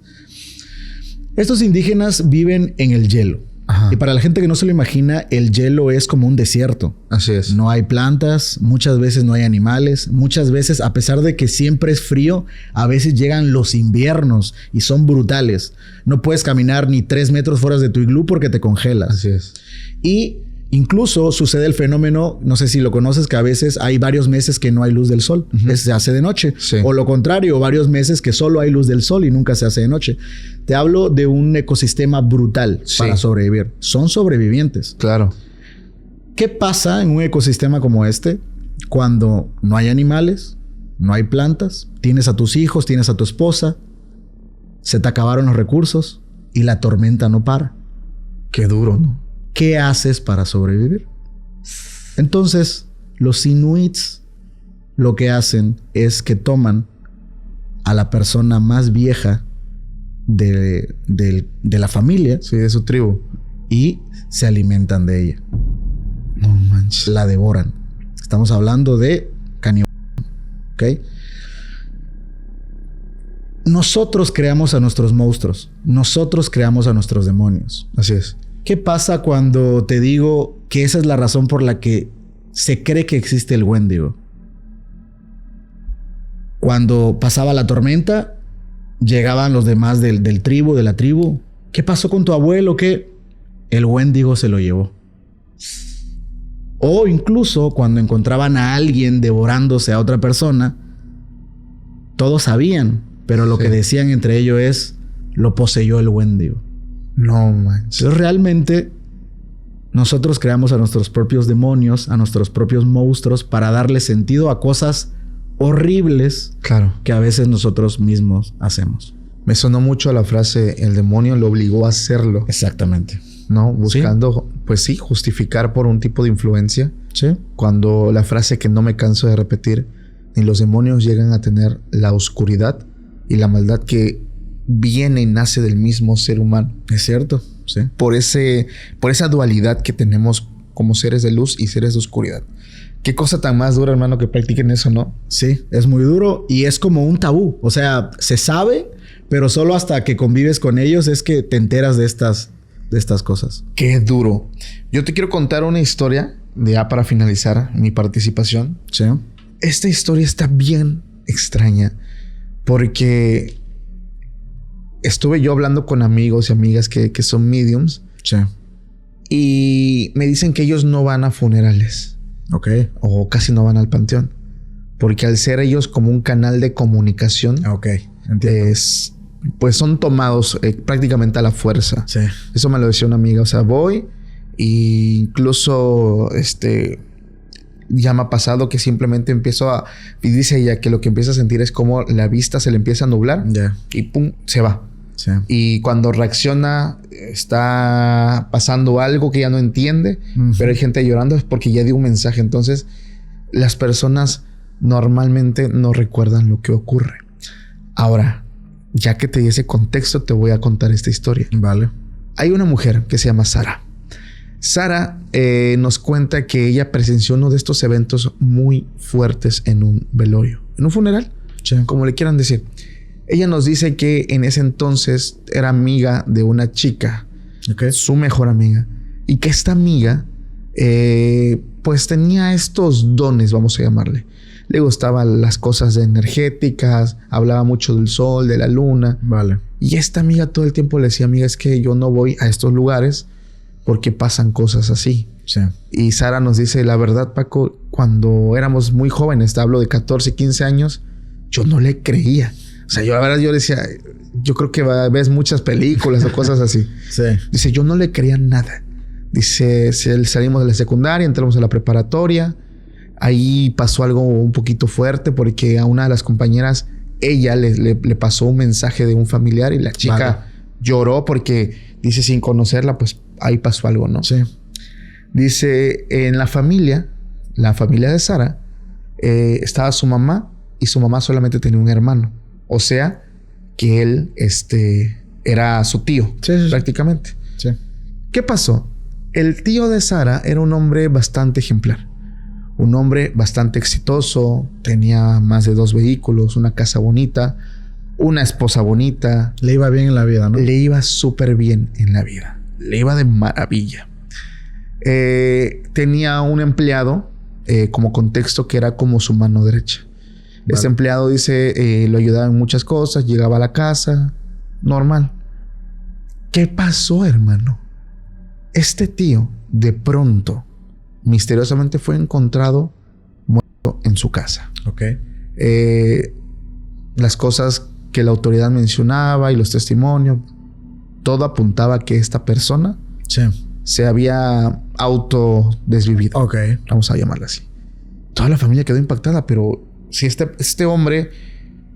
Estos indígenas viven en el hielo. Ajá. Y para la gente que no se lo imagina, el hielo es como un desierto. Así es. No hay plantas, muchas veces no hay animales, muchas veces, a pesar de que siempre es frío, a veces llegan los inviernos y son brutales. No puedes caminar ni 3 metros fuera de tu iglú porque te congelas. Así es. Y incluso sucede el fenómeno, no sé si lo conoces, que a veces hay varios meses que no hay luz del sol. Se hace de noche. Sí. O lo contrario, varios meses que solo hay luz del sol y nunca se hace de noche. Te hablo de un ecosistema brutal para sobrevivir. Son sobrevivientes. Claro. ¿Qué pasa en un ecosistema como este cuando no hay animales, no hay plantas, tienes a tus hijos, tienes a tu esposa, se te acabaron los recursos y la tormenta no para? Qué duro, ¿no? ¿Qué haces para sobrevivir? Entonces, los inuits lo que hacen es que toman a la persona más vieja de la familia. Sí, de su tribu. Y se alimentan de ella. No manches. La devoran. Estamos hablando de canibalismo. ¿Ok? Nosotros creamos a nuestros monstruos. Nosotros creamos a nuestros demonios. Así es. ¿Qué pasa cuando te digo que esa es la razón por la que se cree que existe el Wendigo? Cuando pasaba la tormenta, llegaban los demás de la tribu. ¿Qué pasó con tu abuelo? ¿Qué? El Wendigo se lo llevó. O incluso cuando encontraban a alguien devorándose a otra persona, todos sabían, pero lo que decían entre ellos es: lo poseyó el Wendigo. No manches. Entonces realmente nosotros creamos a nuestros propios demonios, a nuestros propios monstruos para darle sentido a cosas horribles Claro. que a veces nosotros mismos hacemos. Me sonó mucho la frase, el demonio lo obligó a hacerlo, Exactamente. ¿no? Buscando, pues sí, justificar por un tipo de influencia. Sí. Cuando la frase que no me canso de repetir, ni los demonios llegan a tener la oscuridad y la maldad que viene y nace del mismo ser humano. Es cierto. Sí. Por esa dualidad que tenemos como seres de luz y seres de oscuridad. Qué cosa tan más dura, hermano, que practiquen eso, ¿no? Sí, es muy duro y es como un tabú. O sea, se sabe, pero solo hasta que convives con ellos es que te enteras de estas cosas. Qué duro. Yo te quiero contar una historia, ya para finalizar mi participación. Sí. Esta historia está bien extraña porque estuve yo hablando con amigos y amigas que son mediums Sí. y me dicen que ellos no van a funerales. Ok. O casi no van al panteón. Porque al ser ellos como un canal de comunicación, Ok. Entiendo. pues son tomados prácticamente a la fuerza. Sí. Eso me lo decía una amiga. O sea, voy e incluso ya me ha pasado que simplemente y dice ella que lo que empieza a sentir es como la vista se le empieza a nublar Ya. y pum, se va. Sí. Y cuando reacciona, está pasando algo que ya no entiende, Ujú. pero hay gente llorando es porque ya dio un mensaje. Entonces, las personas normalmente no recuerdan lo que ocurre. Ahora, ya que te di ese contexto, te voy a contar esta historia. Vale. Hay una mujer que se llama Sara. Sara nos cuenta que ella presenció uno de estos eventos muy fuertes en un velorio, en un funeral, Sí. como le quieran decir. Ella nos dice que en ese entonces era amiga de una chica, Ok. su mejor amiga, y que esta amiga pues tenía estos dones, vamos a llamarle. Le gustaban las cosas energéticas, hablaba mucho del sol, de la luna. Vale. Y esta amiga todo el tiempo le decía, amiga, es que yo no voy a estos lugares porque pasan cosas así. Sí. Y Sara nos dice, la verdad, Paco, cuando éramos muy jóvenes, te hablo de 14, 15 años, yo no le creía. O sea, yo la verdad, yo decía, yo creo que ves muchas películas o cosas así. Sí. Dice, yo no le creía nada. Dice, salimos de la secundaria, entramos a la preparatoria. Ahí pasó algo un poquito fuerte porque a una de las compañeras, ella le pasó un mensaje de un familiar y la chica lloró porque dice, sin conocerla, pues ahí pasó algo, ¿no? Sí. Dice, en la familia de Sara, estaba su mamá y su mamá solamente tenía un hermano. O sea, que él era su tío, Sí. prácticamente. Sí. ¿Qué pasó? El tío de Sara era un hombre bastante ejemplar. Un hombre bastante exitoso. Tenía más de 2 vehículos, una casa bonita, una esposa bonita. Le iba bien en la vida, ¿no? Le iba súper bien en la vida. Le iba de maravilla. Tenía un empleado, como contexto, que era como su mano derecha. Vale. Este empleado dice, lo ayudaba en muchas cosas, llegaba a la casa, normal. ¿Qué pasó, hermano? Este tío, de pronto, misteriosamente fue encontrado muerto en su casa. Ok. Las cosas que la autoridad mencionaba y los testimonios, todo apuntaba a que esta persona Sí. se había autodesvivido. Ok. Vamos a llamarla así. Toda la familia quedó impactada, pero si este hombre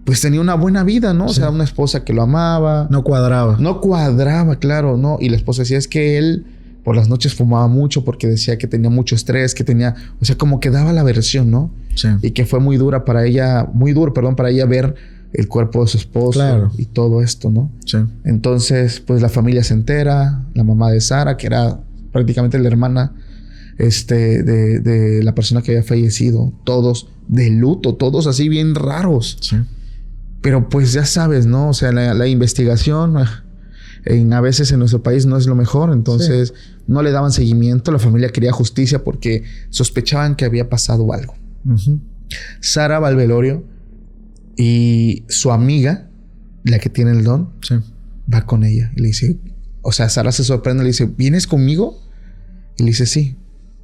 pues tenía una buena vida, ¿no? O sea, una esposa que lo amaba. No cuadraba. No cuadraba, claro, ¿no? Y la esposa decía, es que él por las noches fumaba mucho porque decía que tenía mucho estrés, que tenía... O sea, como que daba la versión, ¿no? Sí. Y que fue muy duro para ella ver el cuerpo de su esposo. Claro. Y todo esto, ¿no? Sí. Entonces, pues la familia se entera, la mamá de Sara, que era prácticamente la hermana de la persona que había fallecido, todos de luto, todos así bien raros. Sí. Pero pues ya sabes, ¿no? O sea, la investigación a veces en nuestro país no es lo mejor, entonces no le daban seguimiento, la familia quería justicia porque sospechaban que había pasado algo. Uh-huh. Sara va al velorio y su amiga, la que tiene el don, Sí. va con ella y le dice, o sea, Sara se sorprende, le dice, ¿vienes conmigo? Y le dice, sí,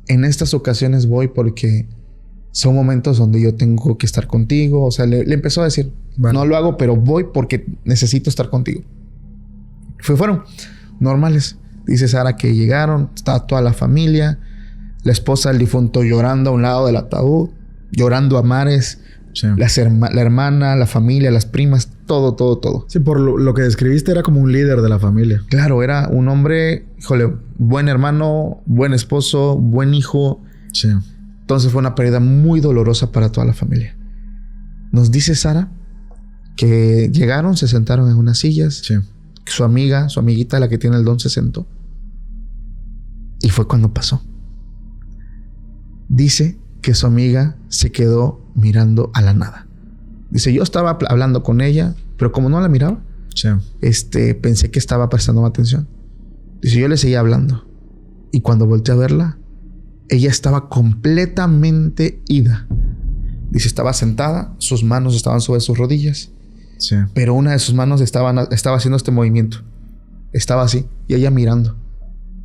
en estas ocasiones voy porque son momentos donde yo tengo que estar contigo. O sea, le empezó a decir, Vale. no lo hago, pero voy porque necesito estar contigo. Fueron normales. Dice Sara que llegaron, estaba toda la familia, la esposa del difunto llorando a un lado del ataúd, llorando a mares Sí. La hermana, la familia, las primas, todo, todo, todo. Sí, por lo que describiste era como un líder de la familia. Claro, era un hombre, híjole, buen hermano, buen esposo, buen hijo. Sí. Entonces fue una pérdida muy dolorosa para toda la familia. Nos dice Sara que llegaron, se sentaron en unas sillas. Sí. Su amiguita, la que tiene el don, se sentó. Y fue cuando pasó. Dice que su amiga se quedó mirando a la nada. Dice, yo estaba hablando con ella, pero como no la miraba, Sí. Pensé que estaba prestando atención. Dice, yo le seguía hablando. Y cuando volteé a verla, ella estaba completamente ida. Dice, estaba sentada, sus manos estaban sobre sus rodillas. Sí. Pero una de sus manos estaba haciendo este movimiento. Estaba así. Y ella mirando.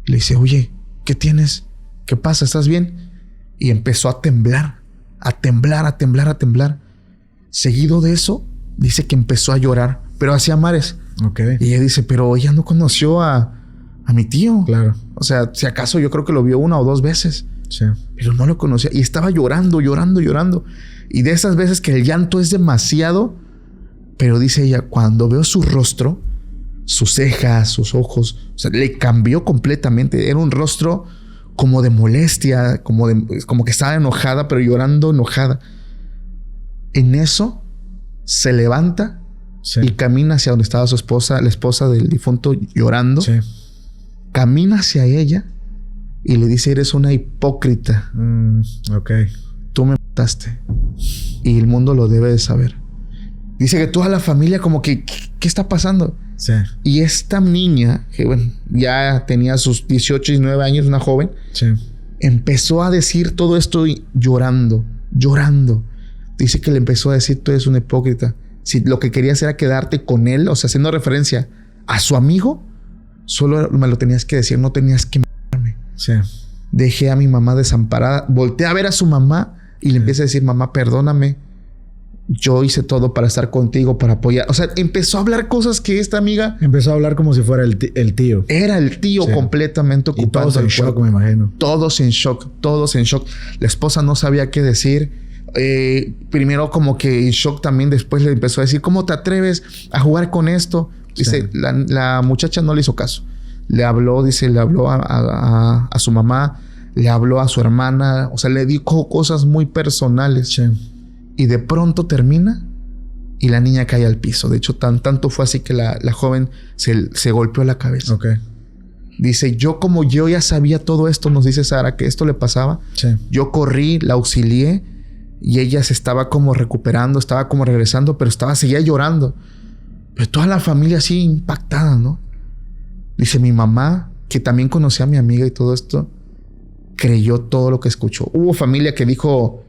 Le dice, oye, ¿qué tienes? ¿Qué pasa? ¿Estás bien? Y empezó a temblar. A temblar, a temblar, a temblar. Seguido de eso, dice que empezó a llorar. Pero hacía mares. Ok. Y ella dice, pero ella no conoció a mi tío. Claro. O sea, si acaso yo creo que lo vio 1 o 2 veces. Sí. Pero no lo conocía. Y estaba llorando, llorando, llorando. Y de esas veces que el llanto es demasiado... Pero dice ella, cuando veo su rostro, sus cejas, sus ojos, o sea, le cambió completamente. Era un rostro como de molestia, como que estaba enojada, pero llorando enojada. En eso se levanta Sí. y camina hacia donde estaba su esposa, la esposa del difunto, llorando. Sí. Camina hacia ella y le dice, eres una hipócrita. Ok. Tú me mataste y el mundo lo debe de saber. Dice que toda la familia como que, ¿qué está pasando? Sí. Y esta niña, que bueno, ya tenía sus 18 y 19 años, una joven, Sí. empezó a decir todo esto y llorando, llorando. Dice que le empezó a decir, tú eres una hipócrita. Si lo que querías era quedarte con él, o sea, haciendo referencia a su amigo, solo me lo tenías que decir, no tenías que matarme. Sí. Dejé a mi mamá desamparada. Volteé a ver a su mamá y le empieza a decir, mamá, perdóname. Yo hice todo para estar contigo, para apoyar. O sea, empezó a hablar cosas que esta amiga... Empezó a hablar como si fuera el tío. Era el tío Sí. completamente Y ocupado. todos en shock, me imagino. Todos en shock, todos en shock. La esposa no sabía qué decir. Primero como que en shock también. Después le empezó a decir, ¿cómo te atreves a jugar con esto? Dice, Sí. la muchacha no le hizo caso. Le habló, dice, le habló a su mamá, le habló a su hermana. O sea, le dijo cosas muy personales. Sí. Y de pronto termina y la niña cae al piso. De hecho, tanto fue así que la joven se golpeó la cabeza. Ok. Dice, yo ya sabía todo esto, nos dice Sara, que esto le pasaba. Sí. Yo corrí, la auxilié y ella se estaba como recuperando, estaba como regresando, pero seguía llorando. Pero toda la familia así impactada, ¿no? Dice, mi mamá, que también conocía a mi amiga y todo esto, creyó todo lo que escuchó. Hubo familia que dijo...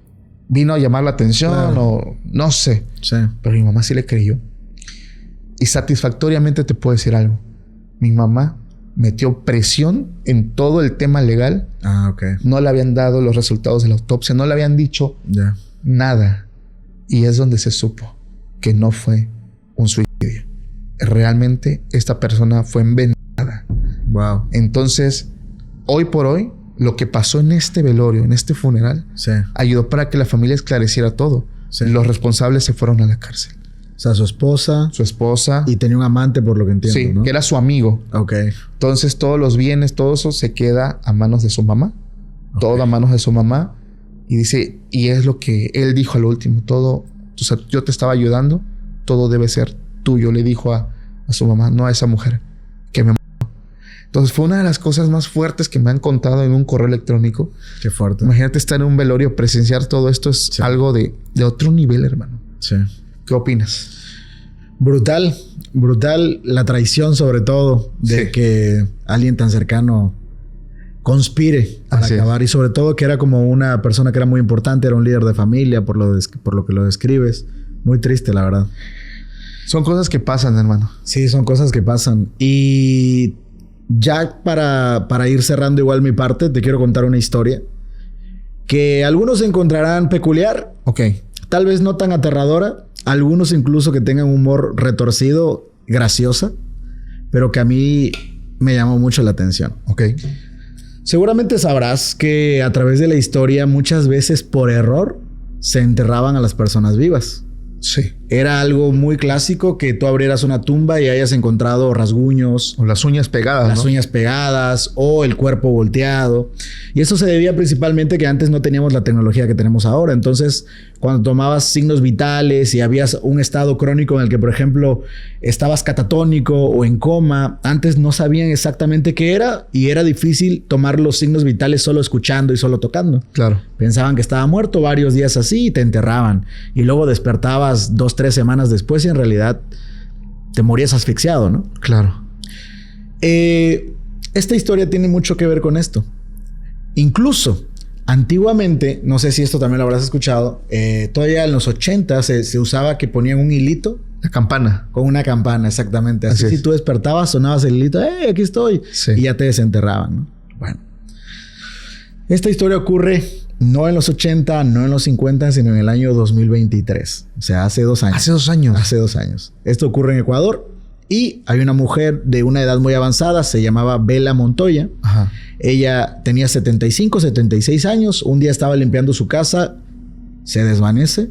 Vino a llamar la atención, Claro. o no sé. Sí. Pero mi mamá sí le creyó. Y satisfactoriamente te puedo decir algo. Mi mamá metió presión en todo el tema legal. Ah, ok. No le habían dado los resultados de la autopsia. No le habían dicho Ya. nada. Y es donde se supo que no fue un suicidio. Realmente esta persona fue envenenada. Wow. Entonces, hoy por hoy, lo que pasó en este velorio, en este funeral, Sí. ayudó para que la familia esclareciera todo. Sí. Los responsables se fueron a la cárcel. O sea, su esposa Su esposa. y tenía un amante, por lo que entiendo, sí, ¿no? que era su amigo. Ok. Entonces, todos los bienes, todo eso se queda a manos de su mamá. Ok. Todo a manos de su mamá. Y dice, y es lo que él dijo al último: todo, o sea, yo te estaba ayudando, todo debe ser tuyo. Le dijo a su mamá, no a esa mujer que me mató. Entonces, fue una de las cosas más fuertes que me han contado en un correo electrónico. Qué fuerte. Imagínate estar en un velorio, presenciar todo esto. Es Sí. algo de otro nivel, hermano. Sí. ¿Qué opinas? Brutal. Brutal la traición, sobre todo, de Sí. que alguien tan cercano conspire para Así es. acabar. Y sobre todo que era como una persona que era muy importante, era un líder de familia, por lo que lo describes. Muy triste, la verdad. Son cosas que pasan, hermano. Sí, son cosas que pasan. Y ya para ir cerrando igual mi parte, te quiero contar una historia que algunos encontrarán peculiar, Ok. tal vez no tan aterradora, algunos incluso que tengan humor retorcido, graciosa, pero que a mí me llamó mucho la atención. Ok. Seguramente sabrás que a través de la historia muchas veces por error se enterraban a las personas vivas. Sí. Era algo muy clásico que tú abrieras una tumba y hayas encontrado rasguños. O las uñas pegadas, Las uñas pegadas o el cuerpo volteado. Y eso se debía principalmente que antes no teníamos la tecnología que tenemos ahora. Entonces, cuando tomabas signos vitales y habías un estado crónico en el que, por ejemplo, estabas catatónico o en coma, antes no sabían exactamente qué era y era difícil tomar los signos vitales solo escuchando y solo tocando. Claro. Pensaban que estaba muerto varios días así y te enterraban. Y luego despertabas 2-3 semanas después y en realidad te morías asfixiado, ¿no? Claro. Esta historia tiene mucho que ver con esto. Incluso, antiguamente, no sé si esto también lo habrás escuchado, todavía en los 80 se usaba que ponían un hilito. La campana. Con una campana, exactamente. Así si tú despertabas, sonabas el hilito, ¡hey, aquí estoy! Sí. Y ya te desenterraban, ¿no? Bueno. Esta historia ocurre no en los 80, no en los 50, sino en el año 2023. O sea, hace 2 años. Hace 2 años. Hace 2 años. Esto ocurre en Ecuador y hay una mujer de una edad muy avanzada, se llamaba Bela Montoya. Ajá. Ella tenía 75, 76 años. Un día estaba limpiando su casa, se desvanece.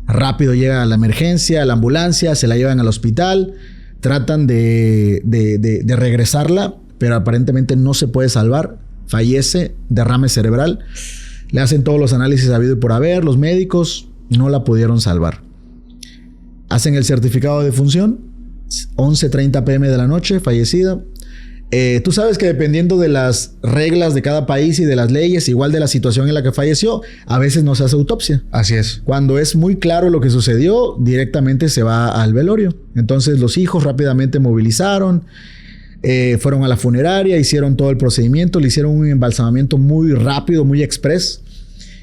Rápido llega a la emergencia, a la ambulancia, se la llevan al hospital. Tratan de regresarla, pero aparentemente no se puede salvar. Fallece, derrame cerebral. Le hacen todos los análisis habido y por haber. Los médicos no la pudieron salvar. Hacen el certificado de defunción. 11:30 p.m. de la noche, fallecida. Tú sabes que dependiendo de las reglas de cada país y de las leyes, igual de la situación en la que falleció, a veces no se hace autopsia. Así es. Cuando es muy claro lo que sucedió, directamente se va al velorio. Entonces los hijos rápidamente movilizaron. Fueron a la funeraria, hicieron todo el procedimiento, le hicieron un embalsamamiento muy rápido, muy express.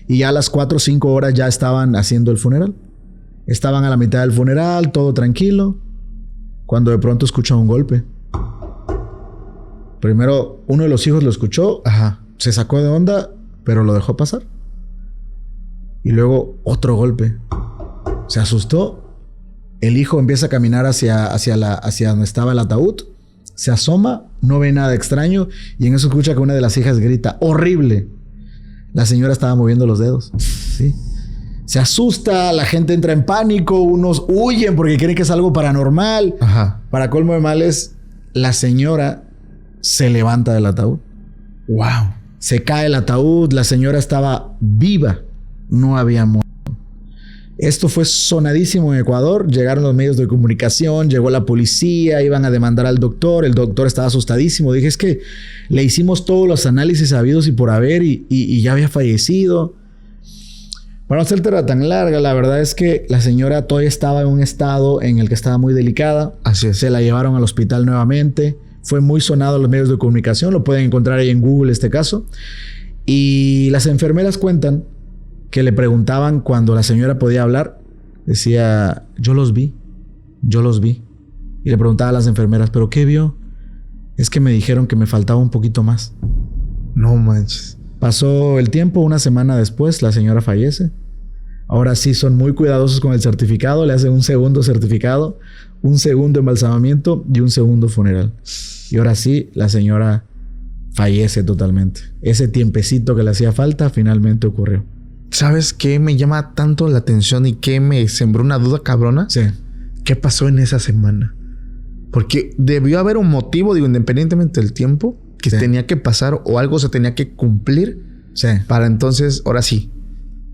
Y ya a las 4 o 5 horas ya estaban haciendo el funeral. Estaban a la mitad del funeral, todo tranquilo, cuando de pronto escuchan un golpe. Primero, uno de los hijos lo escuchó, se sacó de onda, pero lo dejó pasar. Y luego otro golpe. Se asustó. El hijo empieza a caminar hacia donde estaba el ataúd. Se asoma, no ve nada extraño y en eso escucha que una de las hijas grita, ¡horrible! La señora estaba moviendo los dedos. ¿Sí? Se asusta, la gente entra en pánico, unos huyen porque creen que es algo paranormal. Ajá. Para colmo de males, la señora se levanta del ataúd. ¡Wow! Se cae el ataúd, la señora estaba viva, no había muerto. Esto fue sonadísimo en Ecuador. Llegaron los medios de comunicación, llegó la policía, iban a demandar al doctor. El doctor estaba asustadísimo. Dije, es que le hicimos todos los análisis habidos y por haber y ya había fallecido. Para no hacértela tan larga, la verdad es que la señora todavía estaba en un estado en el que estaba muy delicada. Así es. Se la llevaron al hospital nuevamente. Fue muy sonado en los medios de comunicación. Lo pueden encontrar ahí en Google este caso. Y las enfermeras cuentan que le preguntaban cuando la señora podía hablar. Decía, yo los vi. Y le preguntaba a las enfermeras, ¿pero qué vio? Es que me dijeron que me faltaba un poquito más. No manches. Pasó el tiempo, una semana después, la señora fallece. Ahora sí son muy cuidadosos con el certificado. Le hacen un segundo certificado, un segundo embalsamamiento y un segundo funeral. Y ahora sí, la señora fallece totalmente. Ese tiempecito que le hacía falta finalmente ocurrió. ¿Sabes qué me llama tanto la atención y qué me sembró una duda cabrona? Sí. ¿Qué pasó en esa semana? Porque debió haber un motivo, digo, independientemente del tiempo, que tenía que pasar o algo se tenía que cumplir. Sí. Para entonces, ahora sí.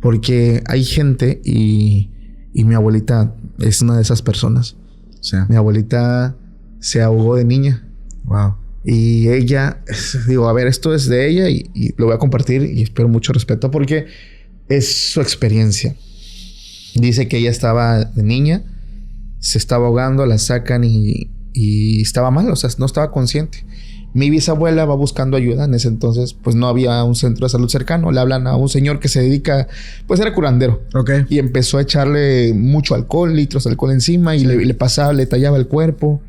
Porque hay gente y mi abuelita es una de esas personas. Sí. Mi abuelita se ahogó de niña. Wow. Y ella, digo, a ver, esto es de ella y lo voy a compartir y espero mucho respeto porque es su experiencia. Dice que ella estaba de niña, se estaba ahogando, la sacan y estaba mal, o sea, no estaba consciente. Mi bisabuela va buscando ayuda. En ese entonces, pues no había un centro de salud cercano. Le hablan a un señor que se dedica, pues era curandero. Ok. Y empezó a echarle mucho alcohol, litros de alcohol encima y le pasaba, le tallaba el cuerpo.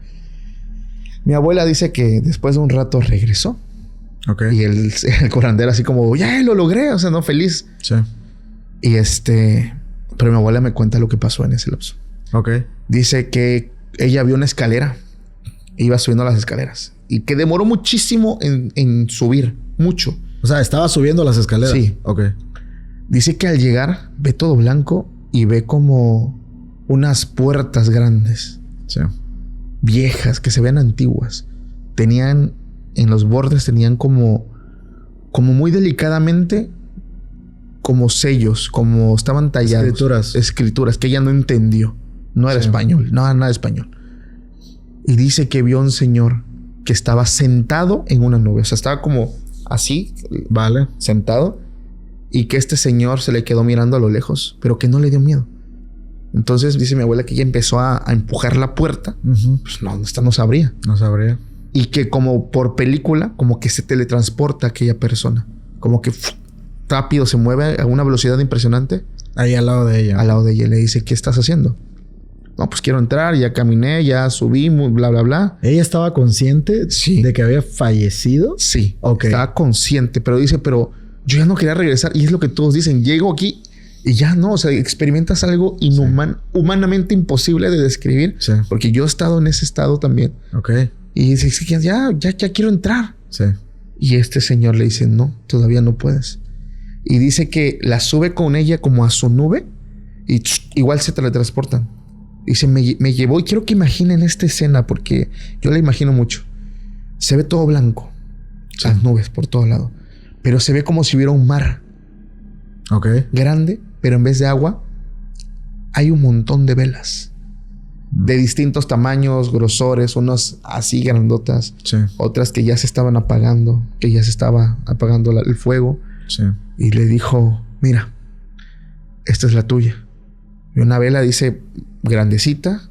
Mi abuela dice que después de un rato regresó. Ok. Y el curandero así como, ya lo logré, o sea, no, feliz. Sí. Y pero mi abuela me cuenta lo que pasó en ese lapso. Ok. Dice que ella vio una escalera. Iba subiendo las escaleras. Y que demoró muchísimo en subir. Mucho. O sea, estaba subiendo las escaleras. Sí. Ok. Dice que al llegar ve todo blanco y ve como unas puertas grandes, Sí. viejas, que se ven antiguas. Tenían, en los bordes tenían como muy delicadamente, como sellos, como estaban tallados. Escrituras que ella no entendió. No era español, no era nada español. Y dice que vio a un señor que estaba sentado en una nube. O sea, estaba como así, Vale. sentado. Y que este señor se le quedó mirando a lo lejos, pero que no le dio miedo. Entonces dice mi abuela que ella empezó a empujar la puerta. Pues no, esta no sabría. No sabría. Y que como por película, como que se teletransporta a aquella persona. Como que rápido se mueve a una velocidad impresionante. Ahí al lado de ella. Al lado de ella. Le dice, ¿qué estás haciendo? No, pues quiero entrar. Ya caminé, ya subí, bla, bla, bla. ¿Ella estaba consciente Sí. de que había fallecido? Sí. Ok. Estaba consciente. Pero dice, pero yo ya no quería regresar. Y es lo que todos dicen. Llego aquí y ya no. O sea, experimentas algo humanamente imposible de describir. Sí. Porque yo he estado en ese estado también. Ok. Y dice, ya quiero entrar. Sí. Y este señor le dice, no, todavía no puedes. Y dice que la sube con ella como a su nube y igual se teletransportan. Dice, me llevó, y quiero que imaginen esta escena porque yo la imagino mucho. Se ve todo blanco, las nubes por todo lado, pero se ve como si hubiera un mar Ok. grande, pero en vez de agua hay un montón de velas de distintos tamaños, grosores, unas así grandotas, Sí. otras que ya se estaban apagando, que ya se estaba apagando el fuego. Sí. Y le dijo, mira, esta es la tuya. Y una vela, dice, grandecita,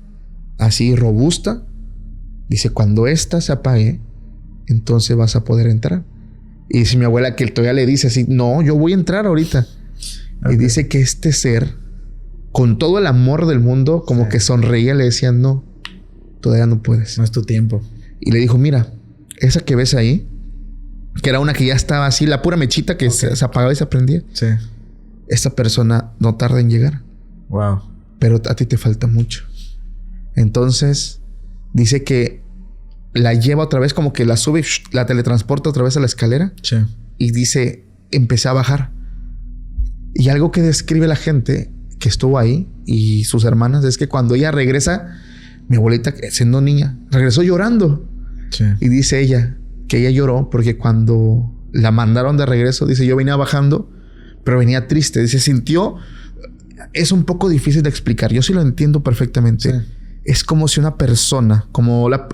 así robusta. Dice, cuando esta se apague, entonces vas a poder entrar. Y dice mi abuela que todavía le dice así, no, yo voy a entrar ahorita. Ok. Y dice que este ser, con todo el amor del mundo, como que sonreía, le decía, no, todavía no puedes. No es tu tiempo. Y le dijo, mira, esa que ves ahí, que era una que ya estaba así, la pura mechita que se apagaba y se prendía. Sí. Esta persona no tarda en llegar, Wow. pero a ti te falta mucho. Entonces, dice que la lleva otra vez, como que la sube, la teletransporta otra vez a la escalera. Sí. Y dice, empecé a bajar. Y algo que describe la gente que estuvo ahí y sus hermanas es que cuando ella regresa, mi abuelita, siendo niña, regresó llorando. Sí. Y dice ella que ella lloró porque cuando la mandaron de regreso, dice, yo venía bajando, pero venía triste. Dice, sintió... Es un poco difícil de explicar. Yo sí lo entiendo perfectamente. Sí. Es como si una persona,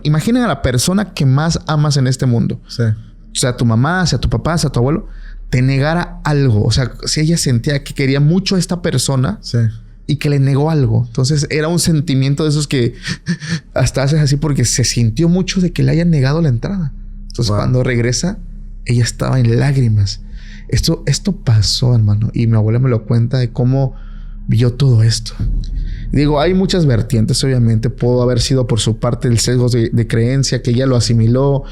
imaginen a la persona que más amas en este mundo. Sí. Sea tu mamá, sea tu papá, sea tu abuelo, te negara algo. O sea, si ella sentía que quería mucho a esta persona Sí. y que le negó algo. Entonces era un sentimiento de esos que hasta haces así porque se sintió mucho de que le hayan negado la entrada. Entonces cuando regresa, ella estaba en lágrimas. Esto pasó, hermano. Y mi abuela me lo cuenta de cómo vio todo esto. Digo, hay muchas vertientes, obviamente. Pudo haber sido por su parte el sesgo de creencia, que ella lo asimiló,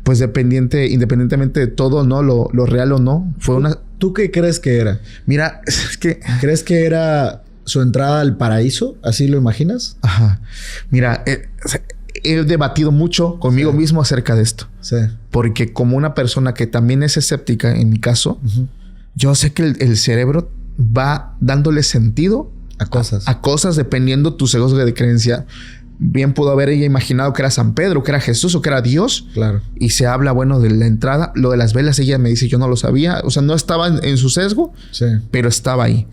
pues independientemente de todo, ¿no? Lo real o no. Fue una... ¿Tú qué crees que era? Mira, es que... ¿Crees que era su entrada al paraíso? ¿Así lo imaginas? Ajá. Mira, he debatido mucho conmigo mismo acerca de esto. Sí. Porque como una persona que también es escéptica, en mi caso, yo sé que el cerebro va dándole sentido A cosas. a cosas dependiendo tu sesgo de creencia. Bien pudo haber ella imaginado que era San Pedro, que era Jesús o que era Dios. Claro. Y se habla, bueno, de la entrada. Lo de las velas, ella me dice, yo no lo sabía. O sea, no estaba en su sesgo, Sí. pero estaba ahí.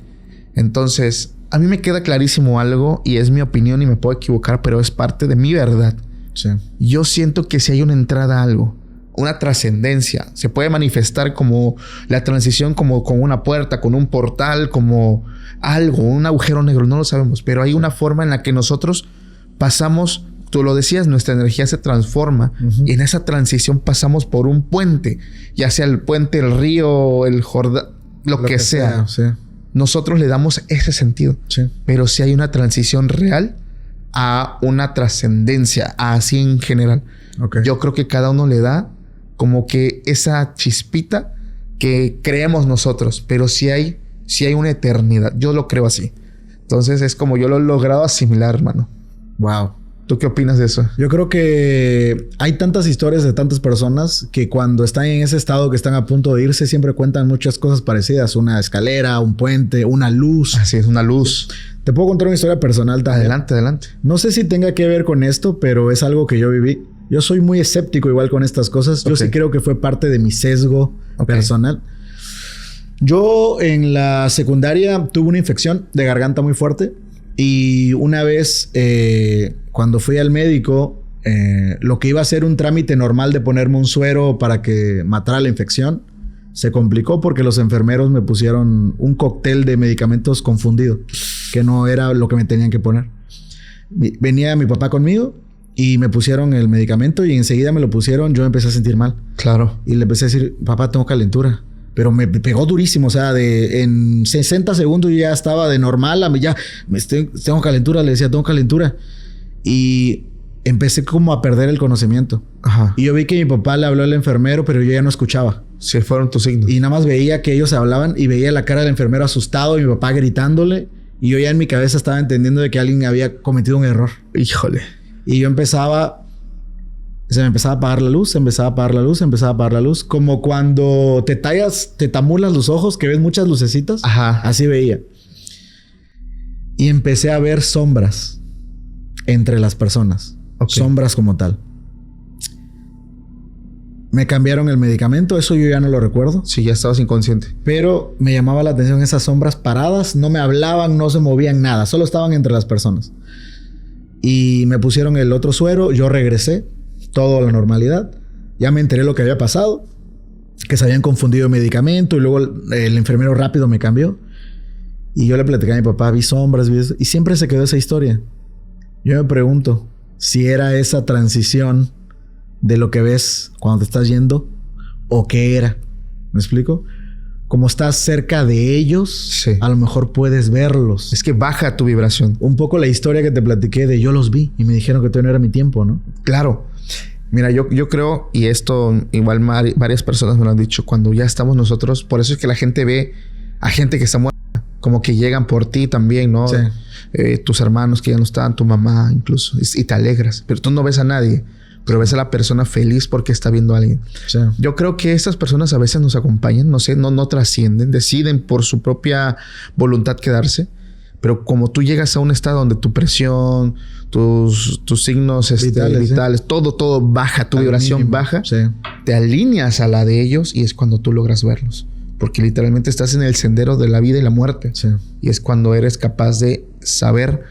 Entonces, a mí me queda clarísimo algo y es mi opinión y me puedo equivocar, pero es parte de mi verdad. Sí. Yo siento que si hay una entrada a algo, una trascendencia, se puede manifestar como la transición, como con una puerta, con un portal, como algo, un agujero negro, no lo sabemos, pero hay una forma en la que nosotros pasamos, tú lo decías, nuestra energía se transforma y en esa transición pasamos por un puente, ya sea el puente, el río, el Jordán, lo que sea. Sí. Nosotros le damos ese sentido, Sí. pero si hay una transición real a una trascendencia, así en general. Ok. Yo creo que cada uno le da como que esa chispita que creemos nosotros, pero si hay una eternidad. Yo lo creo así. Entonces es como yo lo he logrado asimilar, hermano. Wow. ¿Tú qué opinas de eso? Yo creo que hay tantas historias de tantas personas que cuando están en ese estado que están a punto de irse, siempre cuentan muchas cosas parecidas. Una escalera, un puente, una luz. Así es, una luz. Te puedo contar una historia personal también. Adelante, adelante. No sé si tenga que ver con esto, pero es algo que yo viví. Yo soy muy escéptico igual con estas cosas. Yo sí creo que fue parte de mi sesgo personal. Yo en la secundaria tuve una infección de garganta muy fuerte. Y una vez, cuando fui al médico, lo que iba a ser un trámite normal de ponerme un suero para que matara la infección, se complicó porque los enfermeros me pusieron un cóctel de medicamentos confundido, que no era lo que me tenían que poner. Venía mi papá conmigo y me pusieron el medicamento y enseguida me lo pusieron. Yo me empecé a sentir mal. Claro. Y le empecé a decir, papá, tengo calentura. Pero me pegó durísimo. O sea, en 60 segundos yo ya estaba de normal. Tengo calentura. Le decía, tengo calentura. Y empecé como a perder el conocimiento. Ajá. Y yo vi que mi papá le habló al enfermero, pero yo ya no escuchaba. Sí, fueron tus signos. Y nada más veía que ellos hablaban y veía la cara del enfermero asustado y mi papá gritándole. Y yo ya en mi cabeza estaba entendiendo de que alguien había cometido un error. Híjole. Y yo se me empezaba a apagar la luz, se empezaba a apagar la luz, se empezaba a apagar la luz. Como cuando te tamulas los ojos, que ves muchas lucecitas. Ajá. Así veía. Y empecé a ver sombras entre las personas. Sombras como tal. Me cambiaron el medicamento, eso yo ya no lo recuerdo. Sí, ya estabas inconsciente. Pero me llamaba la atención esas sombras paradas, no me hablaban, no se movían nada, solo estaban entre las personas. Y me pusieron el otro suero, yo regresé, todo a la normalidad. Ya me enteré lo que había pasado, que se habían confundido el medicamento y luego el enfermero rápido me cambió. Y yo le platicé a mi papá, vi sombras, vi eso, y siempre se quedó esa historia. Yo me pregunto si era esa transición de lo que ves cuando te estás yendo o qué era. ¿Me explico? Como estás cerca de ellos, sí, a lo mejor puedes verlos. Es que baja tu vibración. Un poco la historia que te platiqué de yo los vi y me dijeron que todavía no era mi tiempo, ¿no? Claro. Mira, yo creo, y esto igual varias personas me lo han dicho, cuando ya estamos nosotros, por eso es que la gente ve a gente que está muerta, como que llegan por ti también, ¿no? Sí. Tus hermanos que ya no están, tu mamá incluso, y te alegras, pero tú no ves a nadie. Pero ves a la persona feliz porque está viendo a alguien. Sí. Yo creo que estas personas a veces nos acompañan, no sé, no trascienden, deciden por su propia voluntad quedarse. Pero como tú llegas a un estado donde tu presión, tus signos vitales, todo baja, tu vibración baja, sí, te alineas a la de ellos y es cuando tú logras verlos. Porque literalmente estás en el sendero de la vida y la muerte. Sí. Y es cuando eres capaz de saber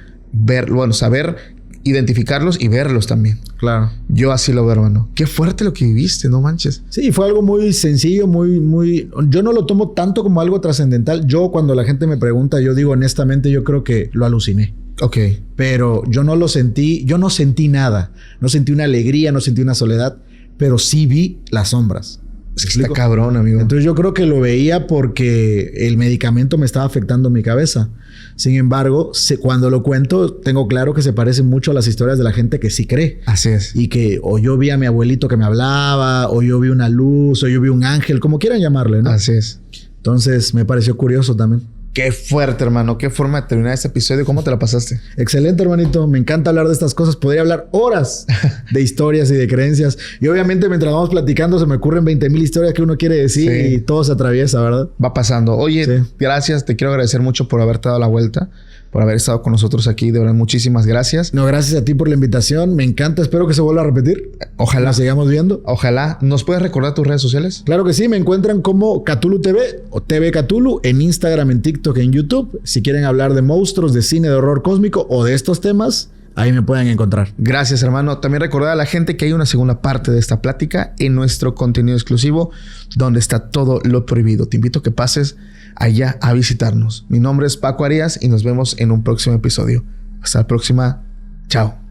identificarlos y verlos también. Claro. Yo así lo veo, hermano. Qué fuerte lo que viviste, no manches. Sí, fue algo muy sencillo, muy... Yo no lo tomo tanto como algo trascendental. Yo, cuando la gente me pregunta, yo digo honestamente, yo creo que lo aluciné. Ok. Pero yo no lo sentí, yo no sentí nada. No sentí una alegría, no sentí una soledad, pero sí vi las sombras. Es que está cabrón, amigo. Entonces yo creo que lo veía porque el medicamento me estaba afectando mi cabeza. Sin embargo, cuando lo cuento, tengo claro que se parece mucho a las historias de la gente que sí cree. Así es. Y que o yo vi a mi abuelito que me hablaba, o yo vi una luz, o yo vi un ángel, como quieran llamarle, ¿no? Así es. Entonces me pareció curioso también. Qué fuerte, hermano. Qué forma de terminar este episodio. ¿Cómo te la pasaste? Excelente, hermanito. Me encanta hablar de estas cosas. Podría hablar horas de historias y de creencias. Y obviamente mientras vamos platicando se me ocurren 20,000 historias que uno quiere decir, sí, y todo se atraviesa, ¿verdad? Va pasando. Oye, sí, gracias. Te quiero agradecer mucho por haberte dado la vuelta, por haber estado con nosotros aquí. De verdad, muchísimas gracias. No, gracias a ti por la invitación. Me encanta. Espero que se vuelva a repetir. Ojalá. Nos sigamos viendo. Ojalá. ¿Nos puedes recordar tus redes sociales? Claro que sí. Me encuentran como Cthulhu TV o TV Cthulhu en Instagram, en TikTok, en YouTube. Si quieren hablar de monstruos, de cine, de horror cósmico o de estos temas, ahí me pueden encontrar. Gracias, hermano. También recordar a la gente que hay una segunda parte de esta plática en nuestro contenido exclusivo donde está todo lo prohibido. Te invito a que pases allá a visitarnos. Mi nombre es Paco Arias y nos vemos en un próximo episodio. Hasta la próxima. Chao.